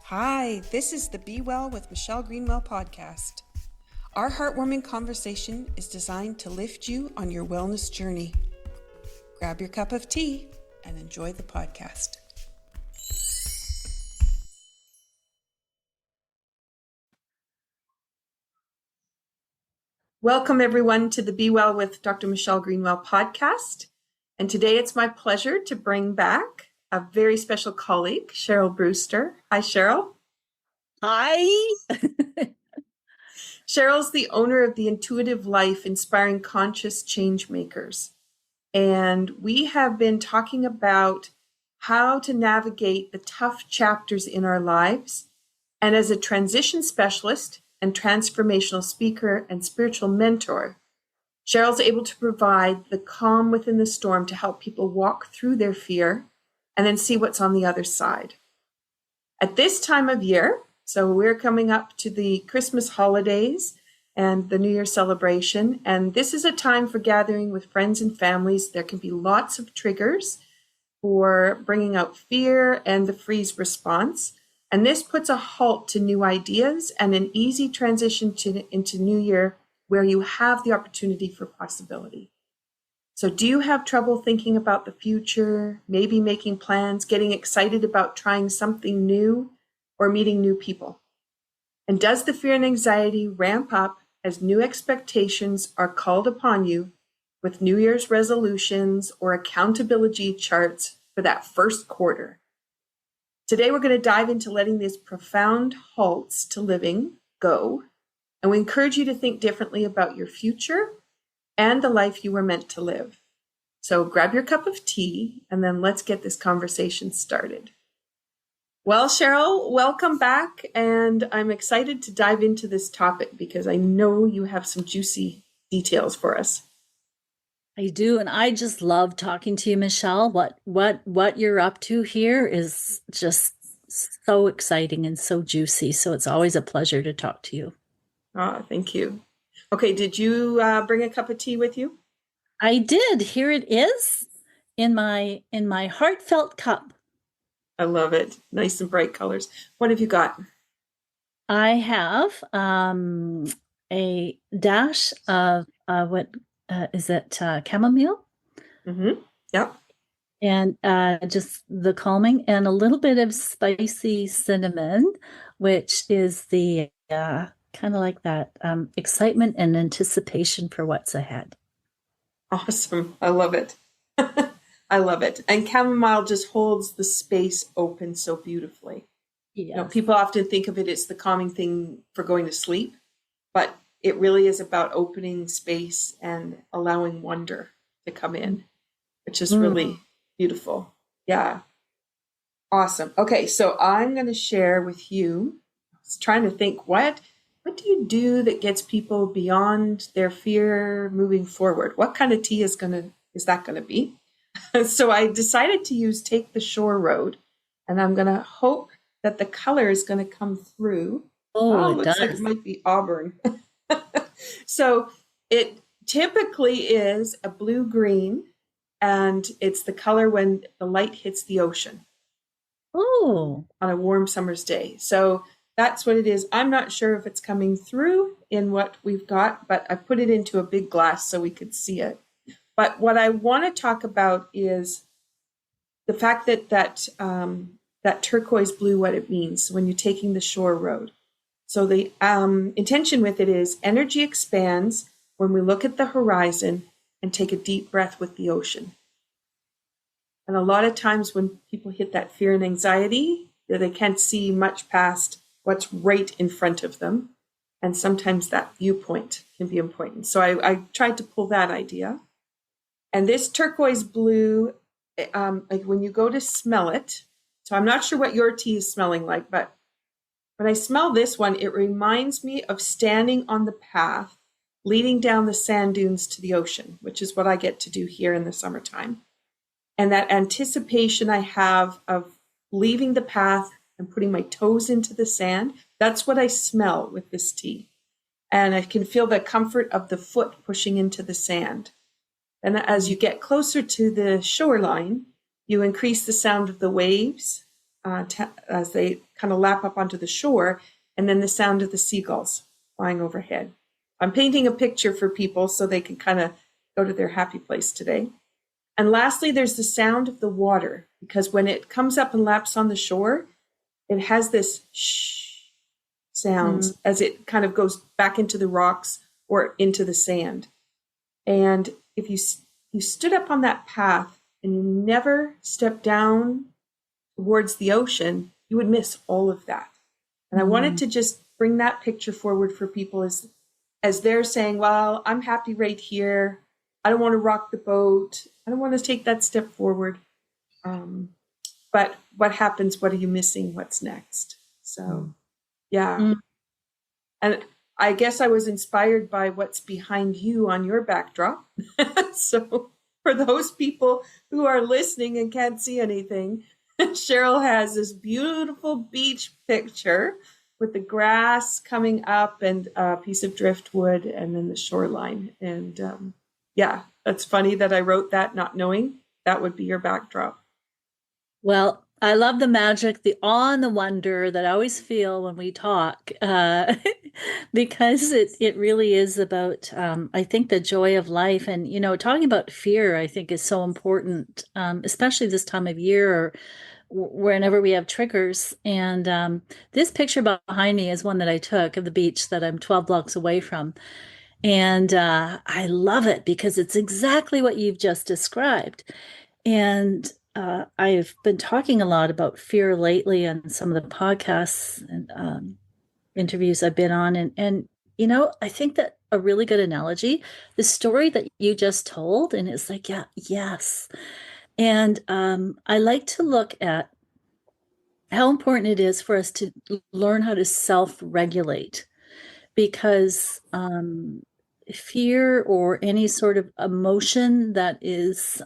Hi, this is the Be Well with Michelle Greenwell podcast. Our heartwarming conversation is designed to lift you on your wellness journey. Grab your cup of tea and enjoy the podcast. Welcome everyone to the Be Well with Dr. Michelle Greenwell podcast. And today it's my pleasure to bring back a very special colleague, Cheryl Brewster. Hi, Cheryl. Hi. Cheryl's the owner of the Intuitive Life, inspiring conscious change makers. And we have been talking about how to navigate the tough chapters in our lives. And as a transition specialist and transformational speaker and spiritual mentor, Cheryl's able to provide the calm within the storm to help people walk through their fear and then see what's on the other side. At this time of year, so we're coming up to the Christmas holidays and the New Year celebration, and this is a time for gathering with friends and families. There can be lots of triggers for bringing out fear and the freeze response, and this puts a halt to new ideas and an easy transition into New Year where you have the opportunity for possibility. So do you have trouble thinking about the future, maybe making plans, getting excited about trying something new, or meeting new people? And does the fear and anxiety ramp up as new expectations are called upon you with New Year's resolutions or accountability charts for that first quarter? Today, we're going to dive into letting these profound halts to living go. And we encourage you to think differently about your future and the life you were meant to live. So grab your cup of tea and then let's get this conversation started. Well, Cheryl, welcome back, and I'm excited to dive into this topic because I know you have some juicy details for us. I do, and I just love talking to you, Michelle. What you're up to here is just so exciting and so juicy. So it's always a pleasure to talk to you. Oh, thank you. Okay, did you bring a cup of tea with you? I did. Here it is in my heartfelt cup. I love it. Nice and bright colors. What have you got? I have a dash of what is it? Chamomile. Mm-hmm. Yep. And just the calming, and a little bit of spicy cinnamon, which is the kind of like that excitement and anticipation for what's ahead. Awesome. I love it. I love it. And chamomile just holds the space open so beautifully. Yes. You know, people often think of it as the calming thing for going to sleep, but it really is about opening space and allowing wonder to come in, which is really beautiful. Yeah. Awesome. Okay. So I'm going to share with you, I was trying to think, what do you do that gets people beyond their fear moving forward? What kind of tea is that going to be? So I decided to use Take the Shore Road, and I'm going to hope that the color is going to come through. Oh, it looks does. like it might be auburn. So it typically is a blue-green, and it's the color when the light hits the ocean. Oh. On a warm summer's day. So that's what it is. I'm not sure if it's coming through in what we've got, but I put it into a big glass so we could see it. But what I want to talk about is the fact that turquoise blue, what it means when you're taking the shore road. So the intention with it is energy expands when we look at the horizon and take a deep breath with the ocean. And a lot of times when people hit that fear and anxiety, they can't see much past what's right in front of them. And sometimes that viewpoint can be important. So I tried to pull that idea. And this turquoise blue, like when you go to smell it, so I'm not sure what your tea is smelling like, but when I smell this one, it reminds me of standing on the path leading down the sand dunes to the ocean, which is what I get to do here in the summertime. And that anticipation I have of leaving the path and putting my toes into the sand, that's what I smell with this tea. And I can feel the comfort of the foot pushing into the sand. And as you get closer to the shoreline, you increase the sound of the waves as they kind of lap up onto the shore, and then the sound of the seagulls flying overhead. I'm painting a picture for people so they can kind of go to their happy place today. And lastly, there's the sound of the water, because when it comes up and laps on the shore, it has this shh sounds as it kind of goes back into the rocks or into the sand. And if you stood up on that path and you never stepped down towards the ocean, you would miss all of that. And I wanted to just bring that picture forward for people as they're saying, well, I'm happy right here. I don't want to rock the boat. I don't want to take that step forward. But what happens? What are you missing? What's next? So, yeah. And I guess I was inspired by what's behind you on your backdrop. So for those people who are listening and can't see anything, Cheryl has this beautiful beach picture with the grass coming up and a piece of driftwood and then the shoreline. And yeah, that's funny that I wrote that not knowing that would be your backdrop. Well, I love the magic, the awe and the wonder that I always feel when we talk, because it really is about, I think, the joy of life. And, talking about fear, I think, is so important, especially this time of year or whenever we have triggers. And this picture behind me is one that I took of the beach that I'm 12 blocks away from. And I love it because it's exactly what you've just described. And I've been talking a lot about fear lately on some of the podcasts and interviews I've been on. And I think that a really good analogy, the story that you just told, and it's like, yeah, yes. And I like to look at how important it is for us to learn how to self-regulate, because fear or any sort of emotion that is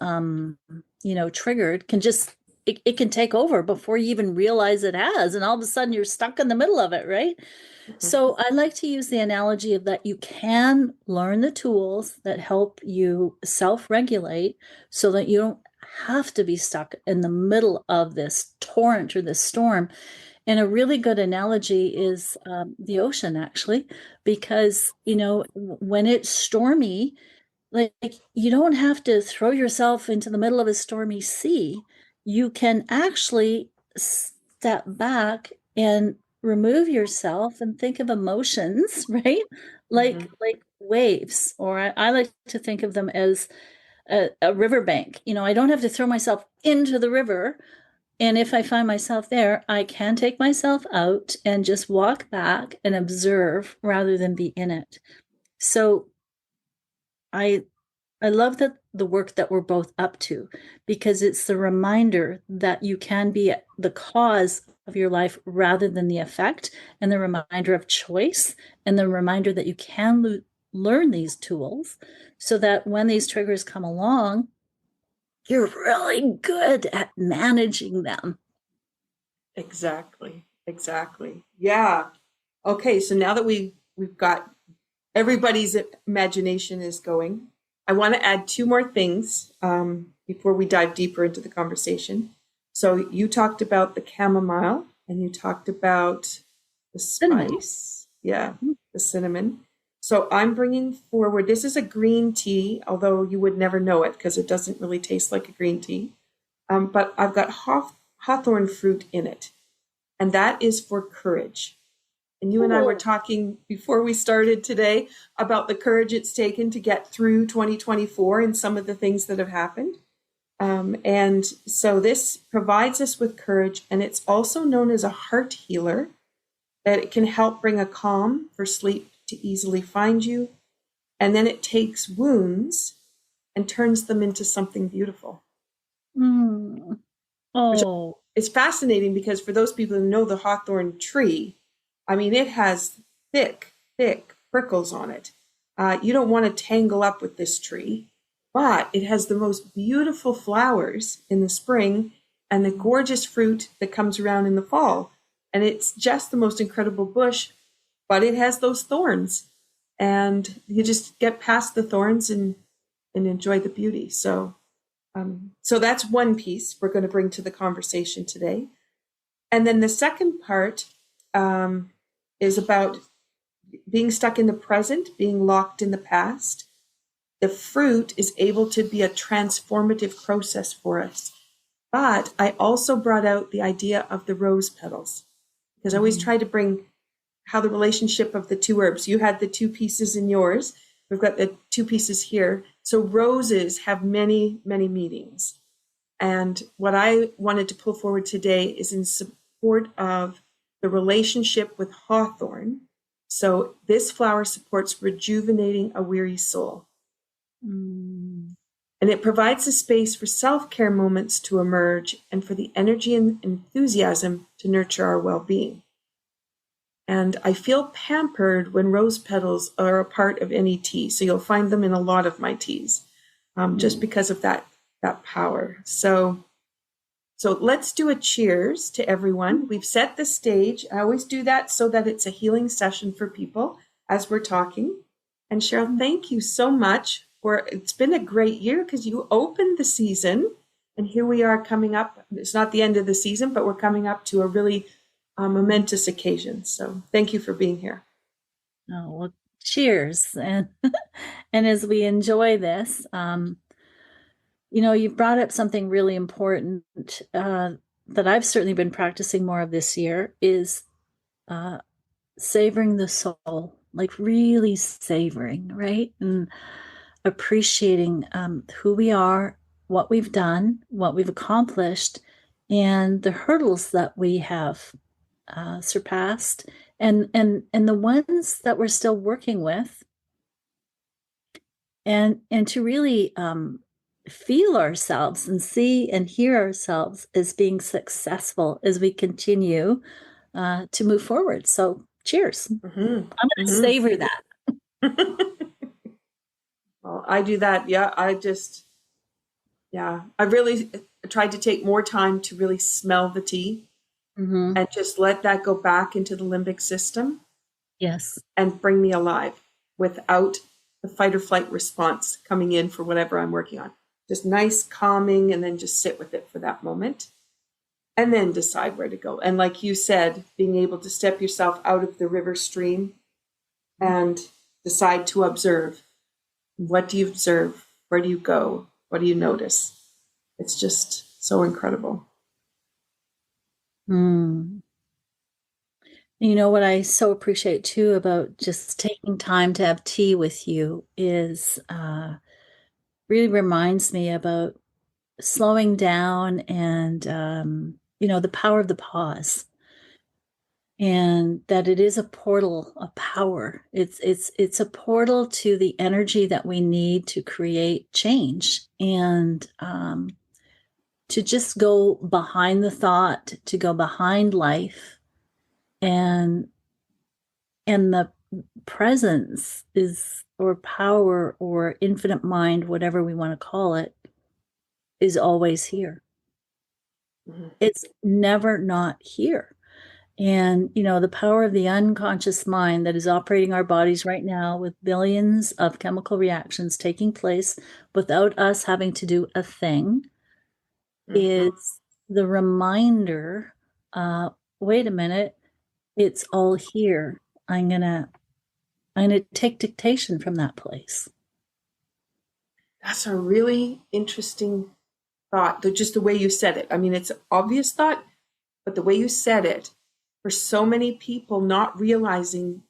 triggered can just it can take over before you even realize it has, and all of a sudden you're stuck in the middle of it, right? So I like to use the analogy of that you can learn the tools that help you self-regulate so that you don't have to be stuck in the middle of this torrent or this storm. And a really good analogy is the ocean, actually, because, when it's stormy, like you don't have to throw yourself into the middle of a stormy sea. You can actually step back and remove yourself and think of emotions, right? Like waves, or I like to think of them as a riverbank. I don't have to throw myself into the river. And if I find myself there, I can take myself out and just walk back and observe rather than be in it. So I love that the work that we're both up to, because it's the reminder that you can be the cause of your life rather than the effect, and the reminder of choice, and the reminder that you can learn these tools so that when these triggers come along, you're really good at managing them. Exactly. Yeah. Okay, so now that we've got everybody's imagination is going, I want to add two more things before we dive deeper into the conversation. So you talked about the chamomile and you talked about the spice. Yeah, the cinnamon. So I'm bringing forward, this is a green tea, although you would never know it because it doesn't really taste like a green tea. But I've got hawthorn fruit in it, and that is for courage. And you and I were talking before we started today about the courage it's taken to get through 2024 and some of the things that have happened. And so this provides us with courage, and it's also known as a heart healer, that it can help bring a calm for sleep to easily find you. And then it takes wounds and turns them into something beautiful. Oh, it's fascinating because for those people who know the hawthorn tree, I mean, it has thick prickles on it. You don't want to tangle up with this tree, but it has the most beautiful flowers in the spring and the gorgeous fruit that comes around in the fall. And it's just the most incredible bush, but it has those thorns. And you just get past the thorns and enjoy the beauty. So that's one piece we're going to bring to the conversation today. And then the second part is about being stuck in the present, being locked in the past. The fruit is able to be a transformative process for us. But I also brought out the idea of the rose petals, because I always try to bring how the relationship of the two herbs. You had the two pieces in yours. We've got the two pieces here. So roses have many, many meanings. And what I wanted to pull forward today is in support of the relationship with hawthorn. So this flower supports rejuvenating a weary soul. Mm. And it provides a space for self-care moments to emerge and for the energy and enthusiasm to nurture our well-being. And I feel pampered when rose petals are a part of any tea. So you'll find them in a lot of my teas, just because of that power. So let's do a cheers to everyone. We've set the stage. I always do that so that it's a healing session for people as we're talking. And Cheryl, thank you so much. It's been a great year because you opened the season, and here we are coming up. It's not the end of the season, but we're coming up to a really momentous occasion. So thank you for being here. Oh, well, cheers. And and as we enjoy this, you've brought up something really important that I've certainly been practicing more of this year is savoring the soul, like really savoring, right? And appreciating who we are, what we've done, what we've accomplished, and the hurdles that we have surpassed, and the ones that we're still working with, and to really feel ourselves and see and hear ourselves as being successful as we continue to move forward. So cheers. I'm going to savor that. Well, I do that. Yeah, I really tried to take more time to really smell the tea and just let that go back into the limbic system. Yes. And bring me alive without the fight or flight response coming in for whatever I'm working on. Just nice, calming, and then just sit with it for that moment and then decide where to go. And like you said, being able to step yourself out of the river stream and decide to observe. What do you observe? Where do you go? What do you notice? It's just so incredible. What I so appreciate too about just taking time to have tea with you is really reminds me about slowing down and the power of the pause, and that it is a portal of power. It's a portal to the energy that we need to create change, and to just go behind the thought, to go behind life, and the presence is, or power, or infinite mind, whatever we want to call it, is always here. It's never not here. And the power of the unconscious mind that is operating our bodies right now with billions of chemical reactions taking place without us having to do a thing is the reminder, wait a minute, it's all here. I'm gonna take dictation from that place. That's a really interesting thought. Just the way you said it. I mean, it's an obvious thought, but the way you said it, for so many people not realizing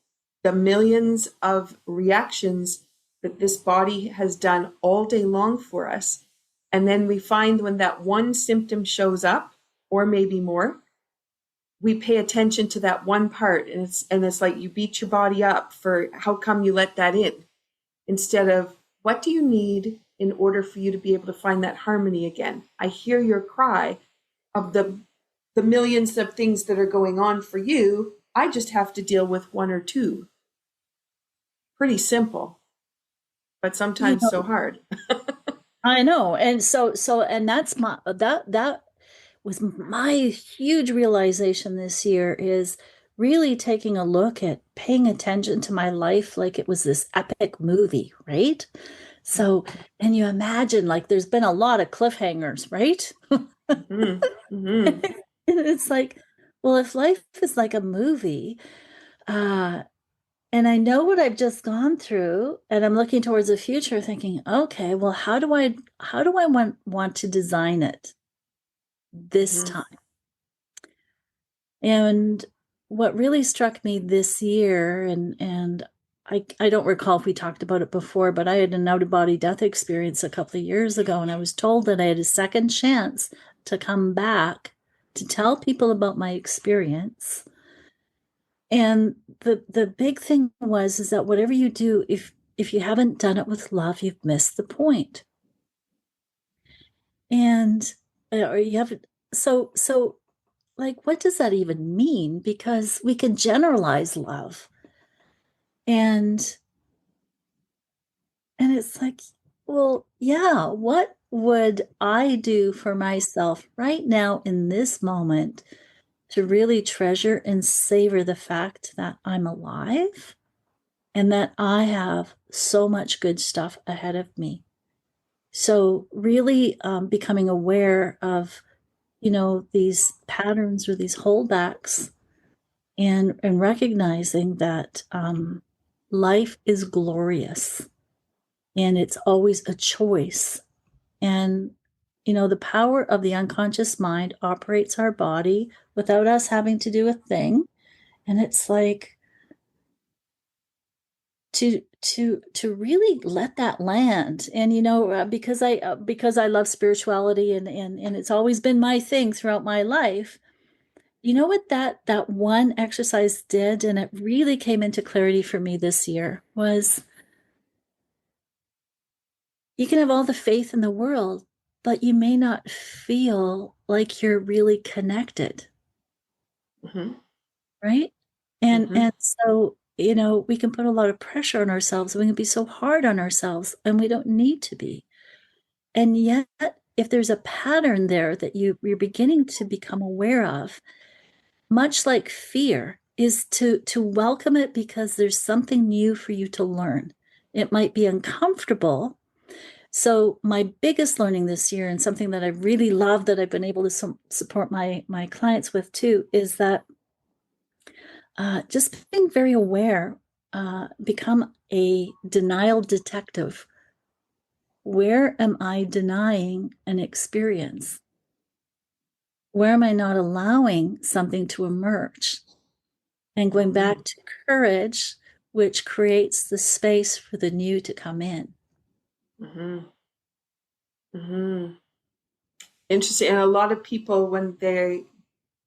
the millions of reactions that this body has done all day long for us. And then we find when that one symptom shows up, or maybe more, we pay attention to that one part, and it's like you beat your body up for how come you let that in, instead of what do you need in order for you to be able to find that harmony again. I hear your cry of the millions of things that are going on for you. I just have to deal with one or two. Pretty simple, but sometimes so hard. I know. And so and that's that was my huge realization this year, is really taking a look at paying attention to my life like it was this epic movie, right? So, and you imagine, like, there's been a lot of cliffhangers, right? It's like, well, if life is like a movie, uh, and I know what I've just gone through, and I'm looking towards the future thinking, okay, well, how do I want to design it this Mm-hmm. time? And what really struck me this year, and I don't recall if we talked about it before, but I had an out-of-body death experience a couple of years ago, and I was told that I had a second chance to come back to tell people about my experience. And the big thing is that whatever you do, if you haven't done it with love, you've missed the point. And or you haven't so like what does that even mean? Because we can generalize love. And it's like, well, yeah, what would I do for myself right now in this moment to really treasure and savor the fact that I'm alive and that I have so much good stuff ahead of me? So really becoming aware of, these patterns or these holdbacks, and recognizing that life is glorious and it's always a choice. And, the power of the unconscious mind operates our body without us having to do a thing. And it's like to really let that land. And, because I love spirituality, and it's always been my thing throughout my life. You know what that one exercise did, and it really came into clarity for me this year, was you can have all the faith in the world, but you may not feel like you're really connected, Mm-hmm. right? And Mm-hmm. and so, we can put a lot of pressure on ourselves. We can be so hard on ourselves, and we don't need to be. And yet, if there's a pattern there that you're beginning to become aware of, much like fear, is to welcome it because there's something new for you to learn. It might be uncomfortable. So my biggest learning this year, and something that I really love that I've been able to support my clients with too, is that just being very aware, become a denial detective. Where am I denying an experience? Where am I not allowing something to emerge? And going back to courage, which creates the space for the new to come in. Mm-hmm. Mm-hmm. Interesting. And a lot of people, when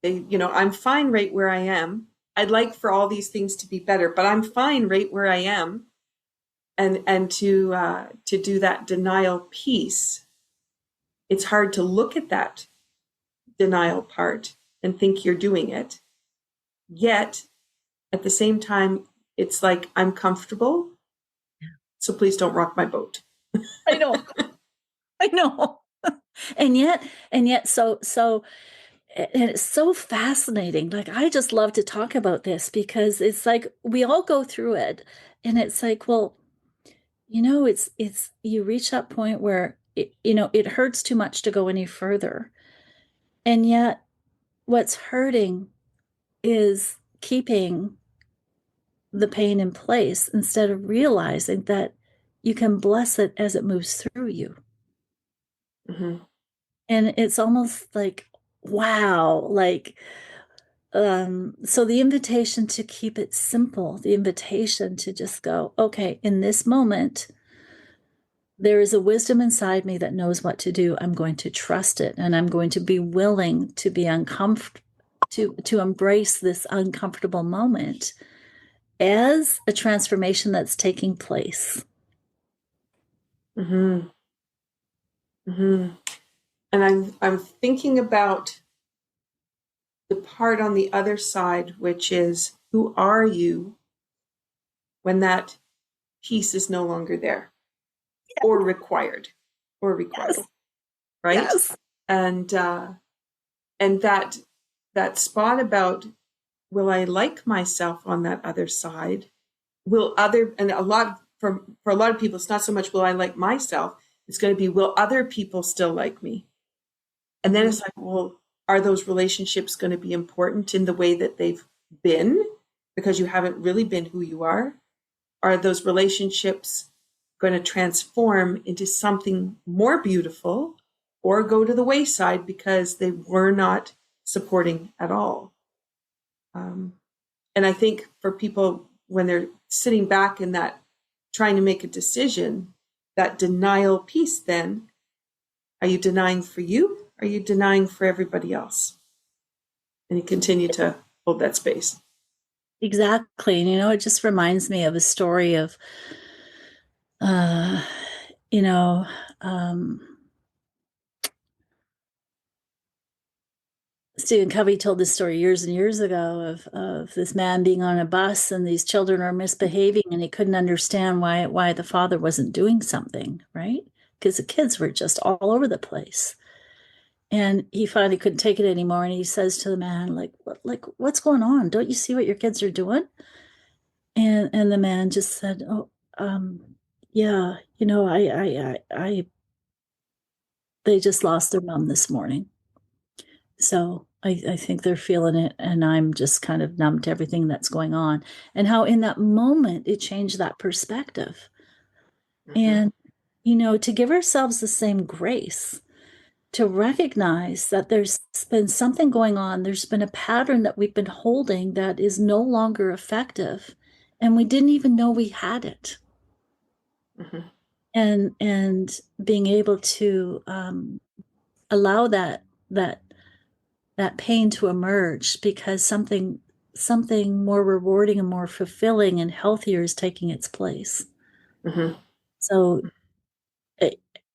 I'm fine right where I am. I'd like for all these things to be better, but I'm fine right where I am. And to do that denial piece, it's hard to look at that denial part and think you're doing it. Yet at the same time, it's like I'm comfortable, so please don't rock my boat. I know, I know. and yet, and it's so fascinating. Like, I just love to talk about this because it's like we all go through it, and it's like, well, it's you reach that point where it hurts too much to go any further, and yet what's hurting is keeping the pain in place instead of realizing that you can bless it as it moves through you. Mm-hmm. And it's almost like, wow, like, so the invitation to keep it simple, the invitation to just go, okay, in this moment, there is a wisdom inside me that knows what to do. I'm going to trust it, and I'm going to be willing to be uncomfortable, to embrace this uncomfortable moment as a transformation that's taking place. Mm-hmm. Mm-hmm. And I'm thinking about the part on the other side, which is who are you when that piece is no longer there or required Yes, right? yes, And that spot about, will I like myself on that other side? Will other, and a lot for a lot of people, it's not so much will I like myself, it's going to be will other people still like me? And then it's like, well, are those relationships going to be important in the way that they've been because you haven't really been who you are? Are those relationships going to transform into something more beautiful or go to the wayside because they were not supporting at all? And I think for people, when they're sitting back in that, trying to make a decision, that denial piece then, are you denying for you? Are you denying for everybody else? And you continue to hold that space. Exactly. And, it just reminds me of a story of, uh, you know, um, Stephen Covey told this story years and years ago of this man being on a bus and these children are misbehaving and he couldn't understand why the father wasn't doing something, right? Because the kids were just all over the place. And he finally couldn't take it anymore. And he says to the man, what's going on? Don't you see what your kids are doing? And the man just said, "Oh, yeah, they just lost their mom this morning. So I think they're feeling it, and I'm just kind of numb to everything that's going on." And how in that moment it changed that perspective. Mm-hmm. And, to give ourselves the same grace, to recognize that there's been something going on, there's been a pattern that we've been holding that is no longer effective, and we didn't even know we had it. Mm-hmm. And being able to allow that pain to emerge because something more rewarding and more fulfilling and healthier is taking its place. Mm-hmm. So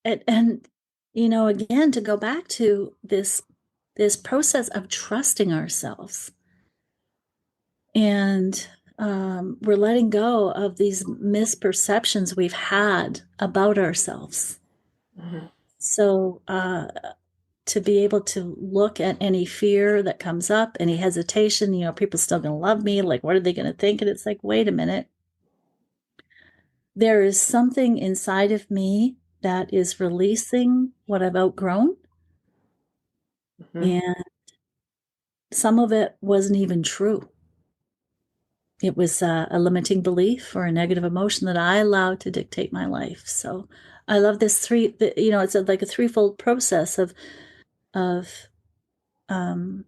and again, to go back to this process of trusting ourselves, and we're letting go of these misperceptions we've had about ourselves. Mm-hmm. So to be able to look at any fear that comes up, any hesitation, people still going to love me. Like, what are they going to think? And it's like, wait a minute. There is something inside of me that is releasing what I've outgrown. Mm-hmm. And some of it wasn't even true. It was a limiting belief or a negative emotion that I allowed to dictate my life. So I love this it's like a threefold process of um,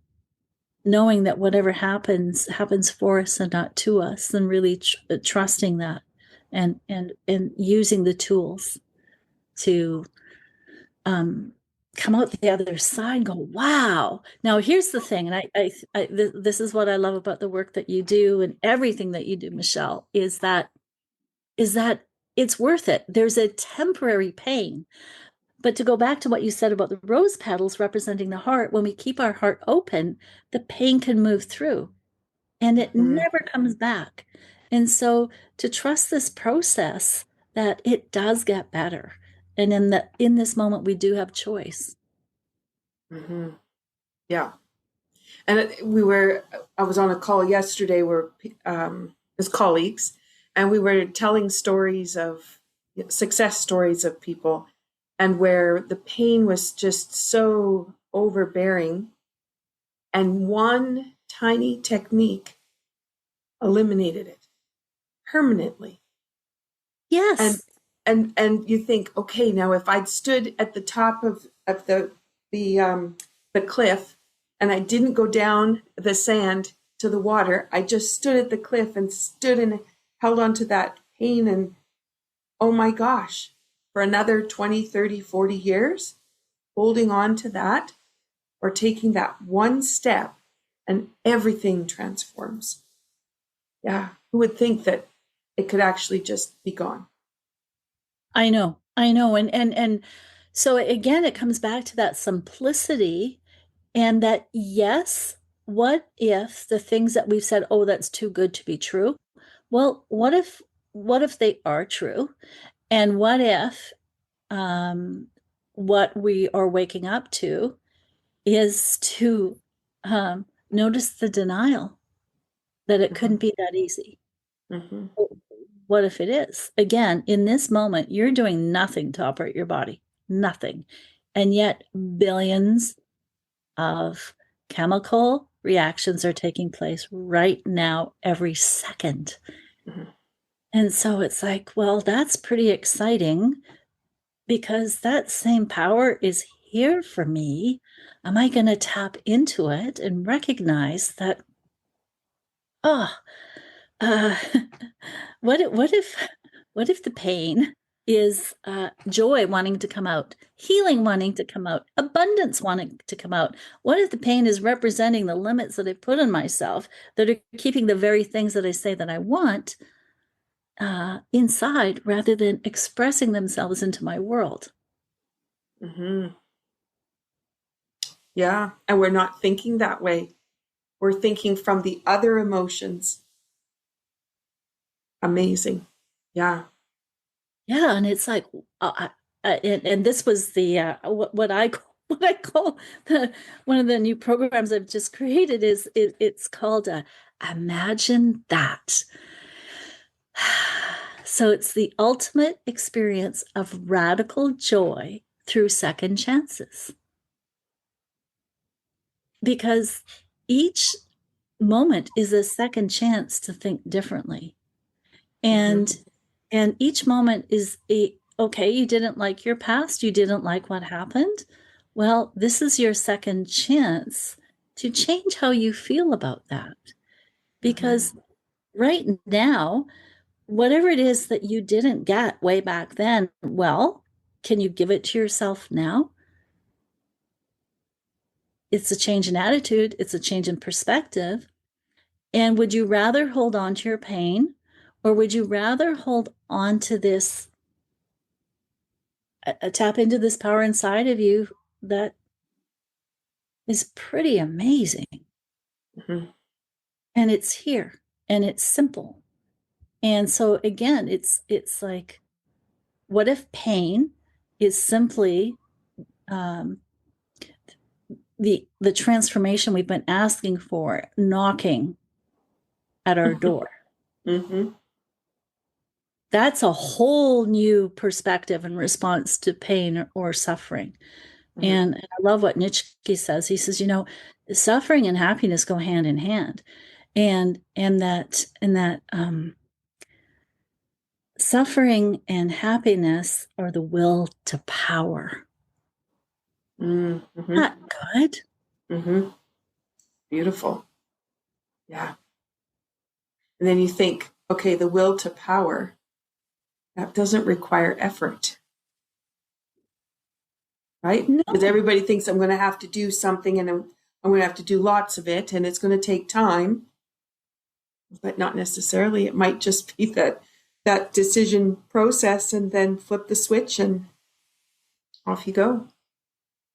knowing that whatever happens for us and not to us, and really trusting that, and using the tools to come out the other side and go, wow. Now here's the thing, and this is what I love about the work that you do and everything that you do, Michelle, is that it's worth it. There's a temporary pain. But to go back to what you said about the rose petals representing the heart, when we keep our heart open, the pain can move through and it Mm-hmm. never comes back. And so to trust this process, that it does get better. And in this moment, we do have choice. Mm-hmm. Yeah. And I was on a call yesterday where as colleagues, and we were telling stories of success stories of people, and where the pain was just so overbearing, and one tiny technique eliminated it permanently. And Yes. and you think, okay, now if I'd stood at the top of the cliff and I didn't go down the sand to the water, I just stood at the cliff and stood and held on to that pain, and oh my gosh, for another 20, 30, 40 years, holding on to that or taking that one step, and everything transforms. Yeah, who would think that it could actually just be gone? I know. And so again, it comes back to that simplicity, and that, yes, what if the things that we've said, oh, that's too good to be true? Well, what if they are true? And what if what we are waking up to is to notice the denial that it Mm-hmm. couldn't be that easy. Mm-hmm. What if it is? Again, in this moment, you're doing nothing to operate your body, nothing. And yet, billions, of chemical reactions are taking place right now, every second. Mm-hmm. And so it's like, well, that's pretty exciting because that same power is here for me. Am I going to tap into it and recognize that, oh, uh, what if the pain is joy wanting to come out, healing wanting to come out, abundance wanting to come out? What if the pain is representing the limits that I put on myself that are keeping the very things that I say that I want inside rather than expressing themselves into my world? Mm-hmm. Yeah. And we're not thinking that way. We're thinking from the other emotions. Amazing. Yeah. Yeah, and it's like, and this was the what I what I call one of the new programs I've just created is it's called Imagine That. So it's the ultimate experience of radical joy through second chances, because each moment is a second chance to think differently. And Mm-hmm. and each moment is okay, you didn't like your past, you didn't like what happened. Well, this is your second chance to change how you feel about that. Because Mm-hmm. right now, whatever it is that you didn't get way back then, well, can you give it to yourself now? It's a change in attitude, it's a change in perspective. And would you rather hold on to your pain, or would you rather hold on to this, tap into this power inside of you that is pretty amazing? Mm-hmm. And it's here and it's simple. And so again, it's like, what if pain is simply um, the transformation we've been asking for knocking at our door? Mm-hmm. That's a whole new perspective in response to pain or suffering. Mm-hmm. And I love what Nietzsche says. He says, suffering and happiness go hand in hand. And that suffering and happiness are the will to power. Mm-hmm. Not good. Mm-hmm. Beautiful. Yeah. And then you think, okay, the will to power, that doesn't require effort, right? Because No. everybody thinks I'm going to have to do something and I'm going to have to do lots of it and it's going to take time, but not necessarily. It might just be that decision process and then flip the switch and off you go.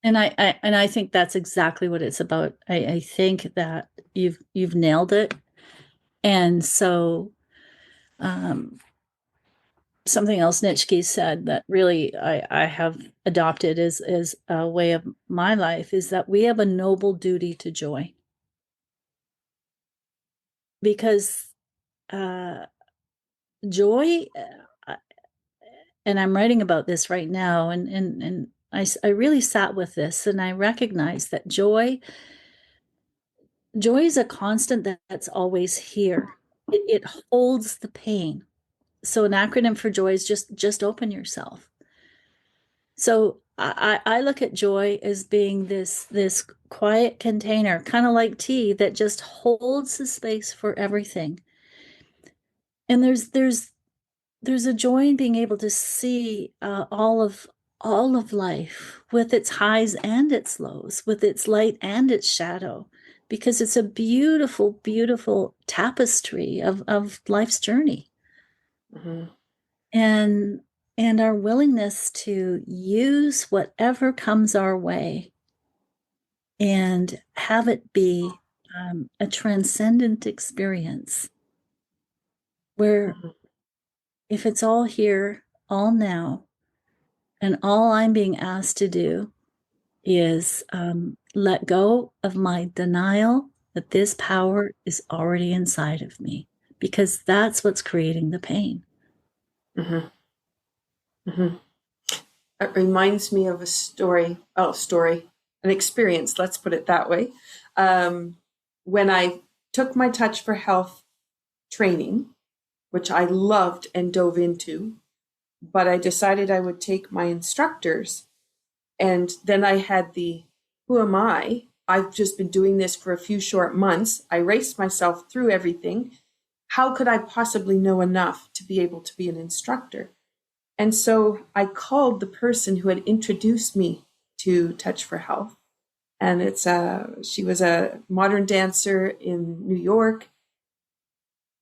And I think that's exactly what it's about. I think that you've nailed it. And so something else Nietzsche said that really I have adopted as a way of my life is that we have a noble duty to joy. Because uh, joy, and I'm writing about this right now, and I really sat with this, and I recognize that joy is a constant that's always here. It holds the pain. So an acronym for joy is just open yourself. So I look at joy as being this quiet container, kind of like tea, that just holds the space for everything. And there's a joy in being able to see all of life with its highs and its lows, with its light and its shadow, because it's a beautiful, beautiful tapestry of life's journey. Mm-hmm. And our willingness to use whatever comes our way and have it be a transcendent experience where, Mm-hmm. if it's all here, all now, and all I'm being asked to do is let go of my denial that this power is already inside of me, because that's what's creating the pain. Mm-hmm. Mm-hmm. It reminds me of a story. Oh, story. an experience, let's put it that way. When I took my Touch for Health training, which I loved and dove into, but I decided I would take my instructors. And then I had who am I? I've just been doing this for a few short months. I raced myself through everything. How could I possibly know enough to be able to be an instructor? And so I called the person who had introduced me to Touch for Health. And she was a modern dancer in New York.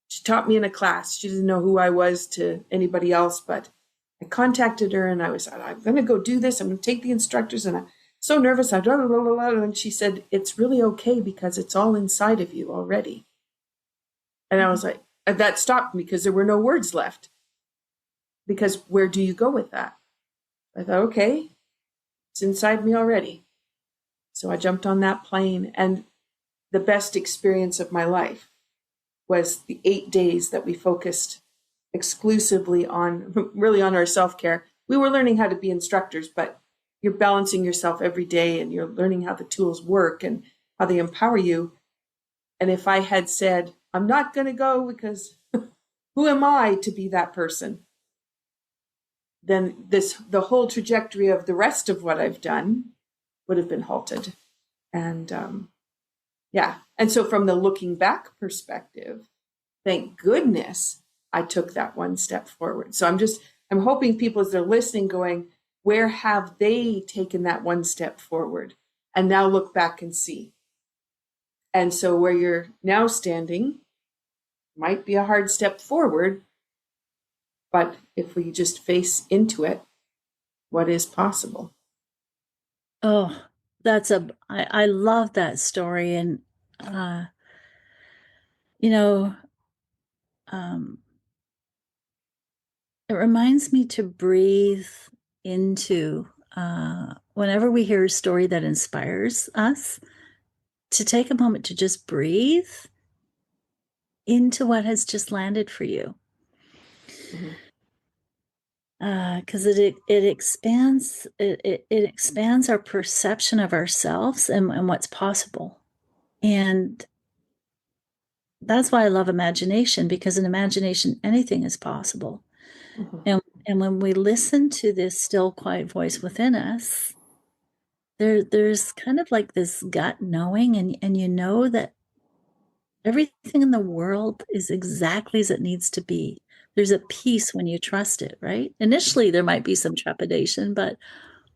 She taught me in a class. She didn't know who I was to anybody else, but I contacted her and I'm going to go do this. I'm going to take the instructors and I'm so nervous. And she said, it's really okay because it's all inside of you already. And I was like, that stopped me because there were no words left. Because where do you go with that? I thought, okay, it's inside me already. So I jumped on that plane, and the best experience of my life was the 8 days that we focused exclusively on our self-care. We were learning how to be instructors, but you're balancing yourself every day and you're learning how the tools work and how they empower you. And if I had said, I'm not going to go because who am I to be that person? Then the whole trajectory of the rest of what I've done would have been halted. And and so from the looking back perspective, thank goodness I took that one step forward. So I'm hoping people as they're listening going, where have they taken that one step forward? And now look back and see. And so where you're now standing might be a hard step forward, but if we just face into it, what is possible? Oh, I love that story. And, you know, it reminds me to breathe into, whenever we hear a story that inspires us, to take a moment to just breathe into what has just landed for you. Because it expands it expands our perception of ourselves and what's possible. And that's why I love imagination, because in imagination anything is possible. And when we listen to this still quiet voice within us, there's kind of like this gut knowing, and you know that everything in the world is exactly as it needs to be. There's a peace when you trust it, right? Initially, there might be some trepidation, but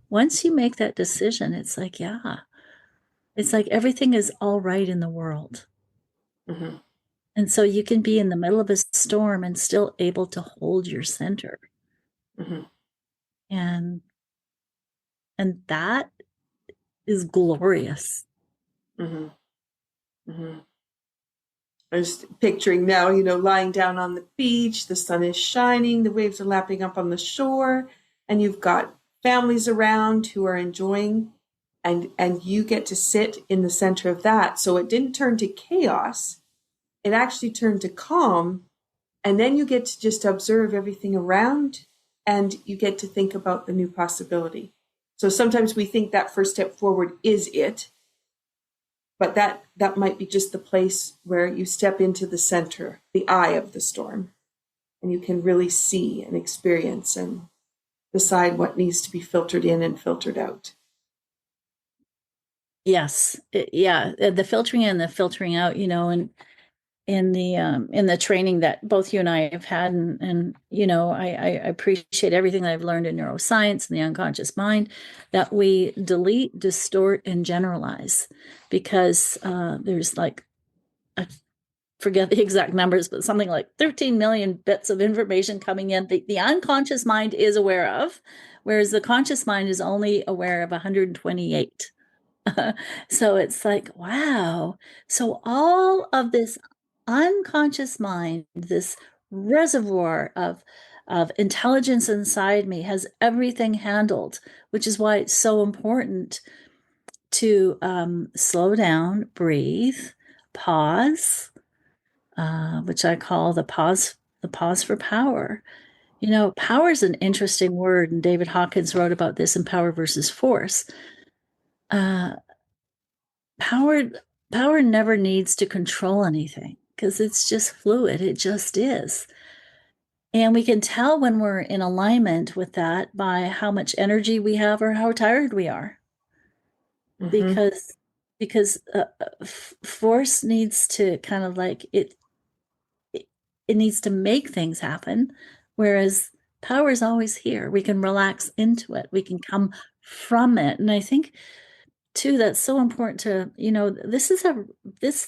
once you make that decision, it's like, yeah, it's like everything is all right in the world. Mm-hmm. And so you can be in the middle of a storm and still able to hold your center. Mm-hmm. And that is glorious. Mm-hmm. Mm-hmm. I'm just picturing now, lying down on the beach, the sun is shining, the waves are lapping up on the shore, and you've got families around who are enjoying, and you get to sit in the center of that. So it didn't turn to chaos. It actually turned to calm. And then you get to just observe everything around, and you get to think about the new possibility. So sometimes we think that first step forward is it, but that might be just the place where you step into the center, the eye of the storm, and you can really see and experience and decide what needs to be filtered in and filtered out. Yes. Yeah. The filtering in and the filtering out, and in the training that both you and I have had, and I appreciate everything that I've learned in neuroscience and the unconscious mind, that we delete, distort, and generalize, because there's like, I forget the exact numbers, but something like 13 million bits of information coming in the unconscious mind is aware of, whereas the conscious mind is only aware of 128. So it's like, wow. So all of this unconscious mind, this reservoir of intelligence inside me, has everything handled, which is why it's so important to slow down, breathe, pause, which I call the pause for power. Power is an interesting word, and David Hawkins wrote about this in Power versus Force. uh, power power never needs to control anything because it's just fluid. It just is. And we can tell when we're in alignment with that by how much energy we have or how tired we are. Mm-hmm. Because force needs to kind of like it needs to make things happen, whereas power is always here. We can relax into it. We can come from it. And I think too that's so important to,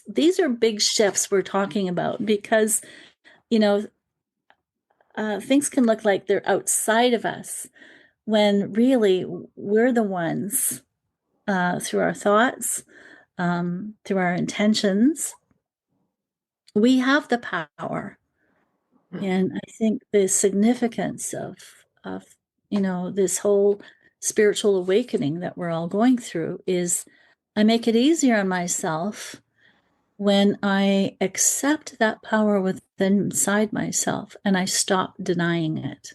these are big shifts we're talking about because, you know, things can look like they're outside of us when really we're the ones, through our thoughts, through our intentions, we have the power. And I think the significance of this whole spiritual awakening that we're all going through is I make it easier on myself when I accept that power within inside myself and I stop denying it.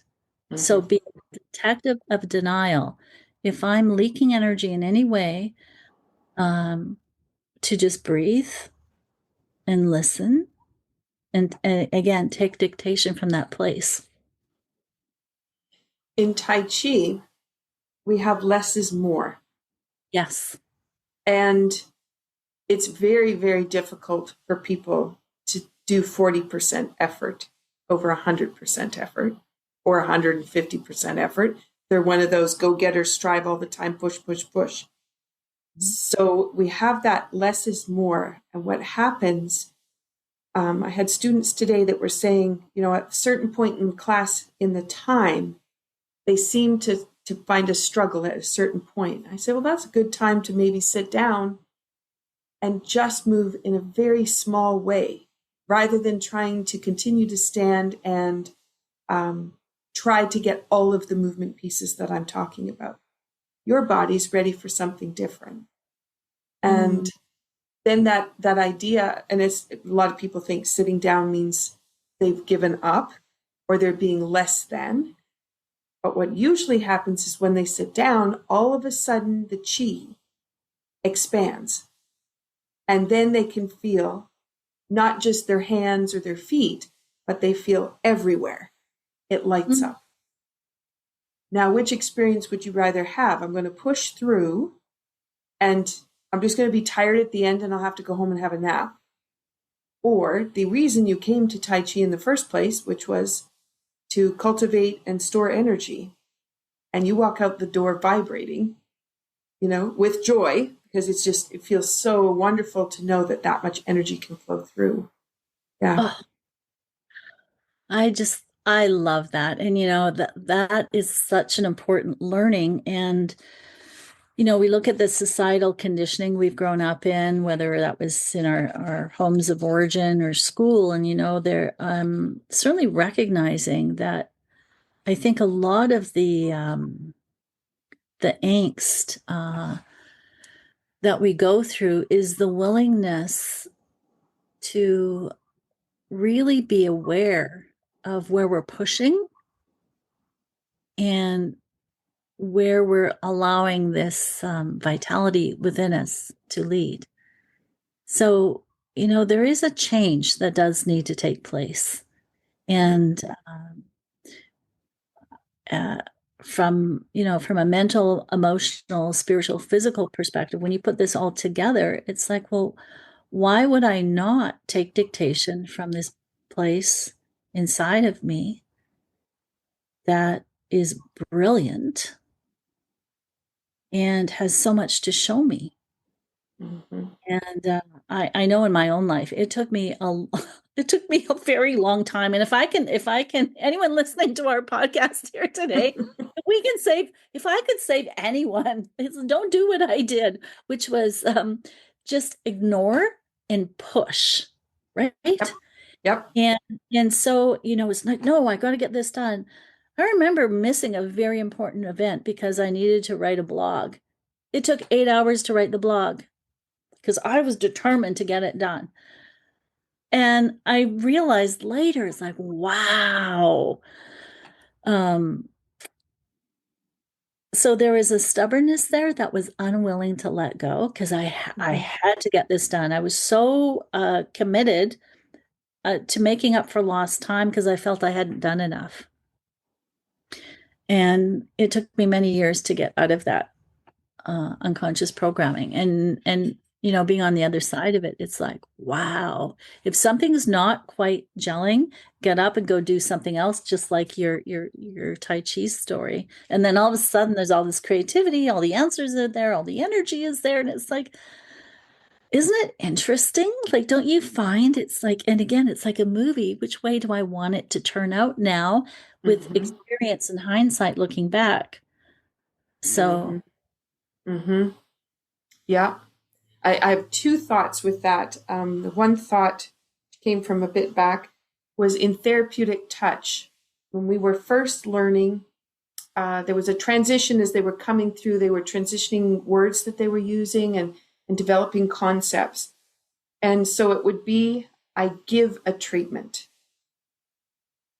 So Mm-hmm. be a detective of denial. If I'm leaking energy in any way, um, to just breathe and listen and again take dictation from that place. In Tai Chi, we have less is more. Yes. And it's very, very difficult for people to do 40% effort over 100% effort or 150% effort. They're one of those go-getters, strive all the time, push, push, push. So we have that less is more. And what happens, I had students today that were saying, at a certain point in class in the time, they seem to find a struggle at a certain point. I said, well, that's a good time to maybe sit down and just move in a very small way rather than trying to continue to stand and try to get all of the movement pieces that I'm talking about. Your body's ready for something different. And then that idea, and it's a lot of people think sitting down means they've given up or they're being less than. But what usually happens is when they sit down, all of a sudden the chi expands. And then they can feel not just their hands or their feet, but they feel everywhere. It lights up. Now, which experience would you rather have? I'm going to push through and I'm just going to be tired at the end and I'll have to go home and have a nap. Or the reason you came to Tai Chi in the first place, which was to cultivate and store energy, and you walk out the door vibrating, with joy, because it feels so wonderful to know that much energy can flow through. Yeah. Oh, I love that. And that is such an important learning. And we look at the societal conditioning we've grown up in, whether that was in our homes of origin or school, and they're certainly recognizing that I think a lot of the angst that we go through is the willingness to really be aware of where we're pushing and where we're allowing this vitality within us to lead. So, there is a change that does need to take place. And uh, from a mental, emotional, spiritual, physical perspective, when you put this all together, it's like, well, why would I not take dictation from this place inside of me that is brilliant and has so much to show me? Mm-hmm. And I know in my own life, it took me a very long time. And if I can, anyone listening to our podcast here today, if I could save anyone, it's don't do what I did, which was just ignore and push, right? Yep. Yep. And so, it's like, no, I got to get this done. I remember missing a very important event because I needed to write a blog. It took 8 hours to write the blog because I was determined to get it done. And I realized later, it's like, wow. Um, so there was a stubbornness there that was unwilling to let go because I Mhm. had to get this done. I was so committed to making up for lost time because I felt I hadn't done enough. And it took me many years to get out of that unconscious programming. And being on the other side of it, it's like, wow, if something's not quite gelling, get up and go do something else, just like your Tai Chi story. And then all of a sudden there's all this creativity, all the answers are there, all the energy is there. And it's like, isn't it interesting? Like, don't you find it's like, and again, it's like a movie. Which way do I want it to turn out now with Mhm. experience and hindsight looking back? So, Mhm. Mhm. Yeah. I have two thoughts with that. The one thought came from a bit back was in therapeutic touch. When we were first learning, there was a transition as they were coming through. They were transitioning words that they were using and developing concepts. And so it would be, I give a treatment.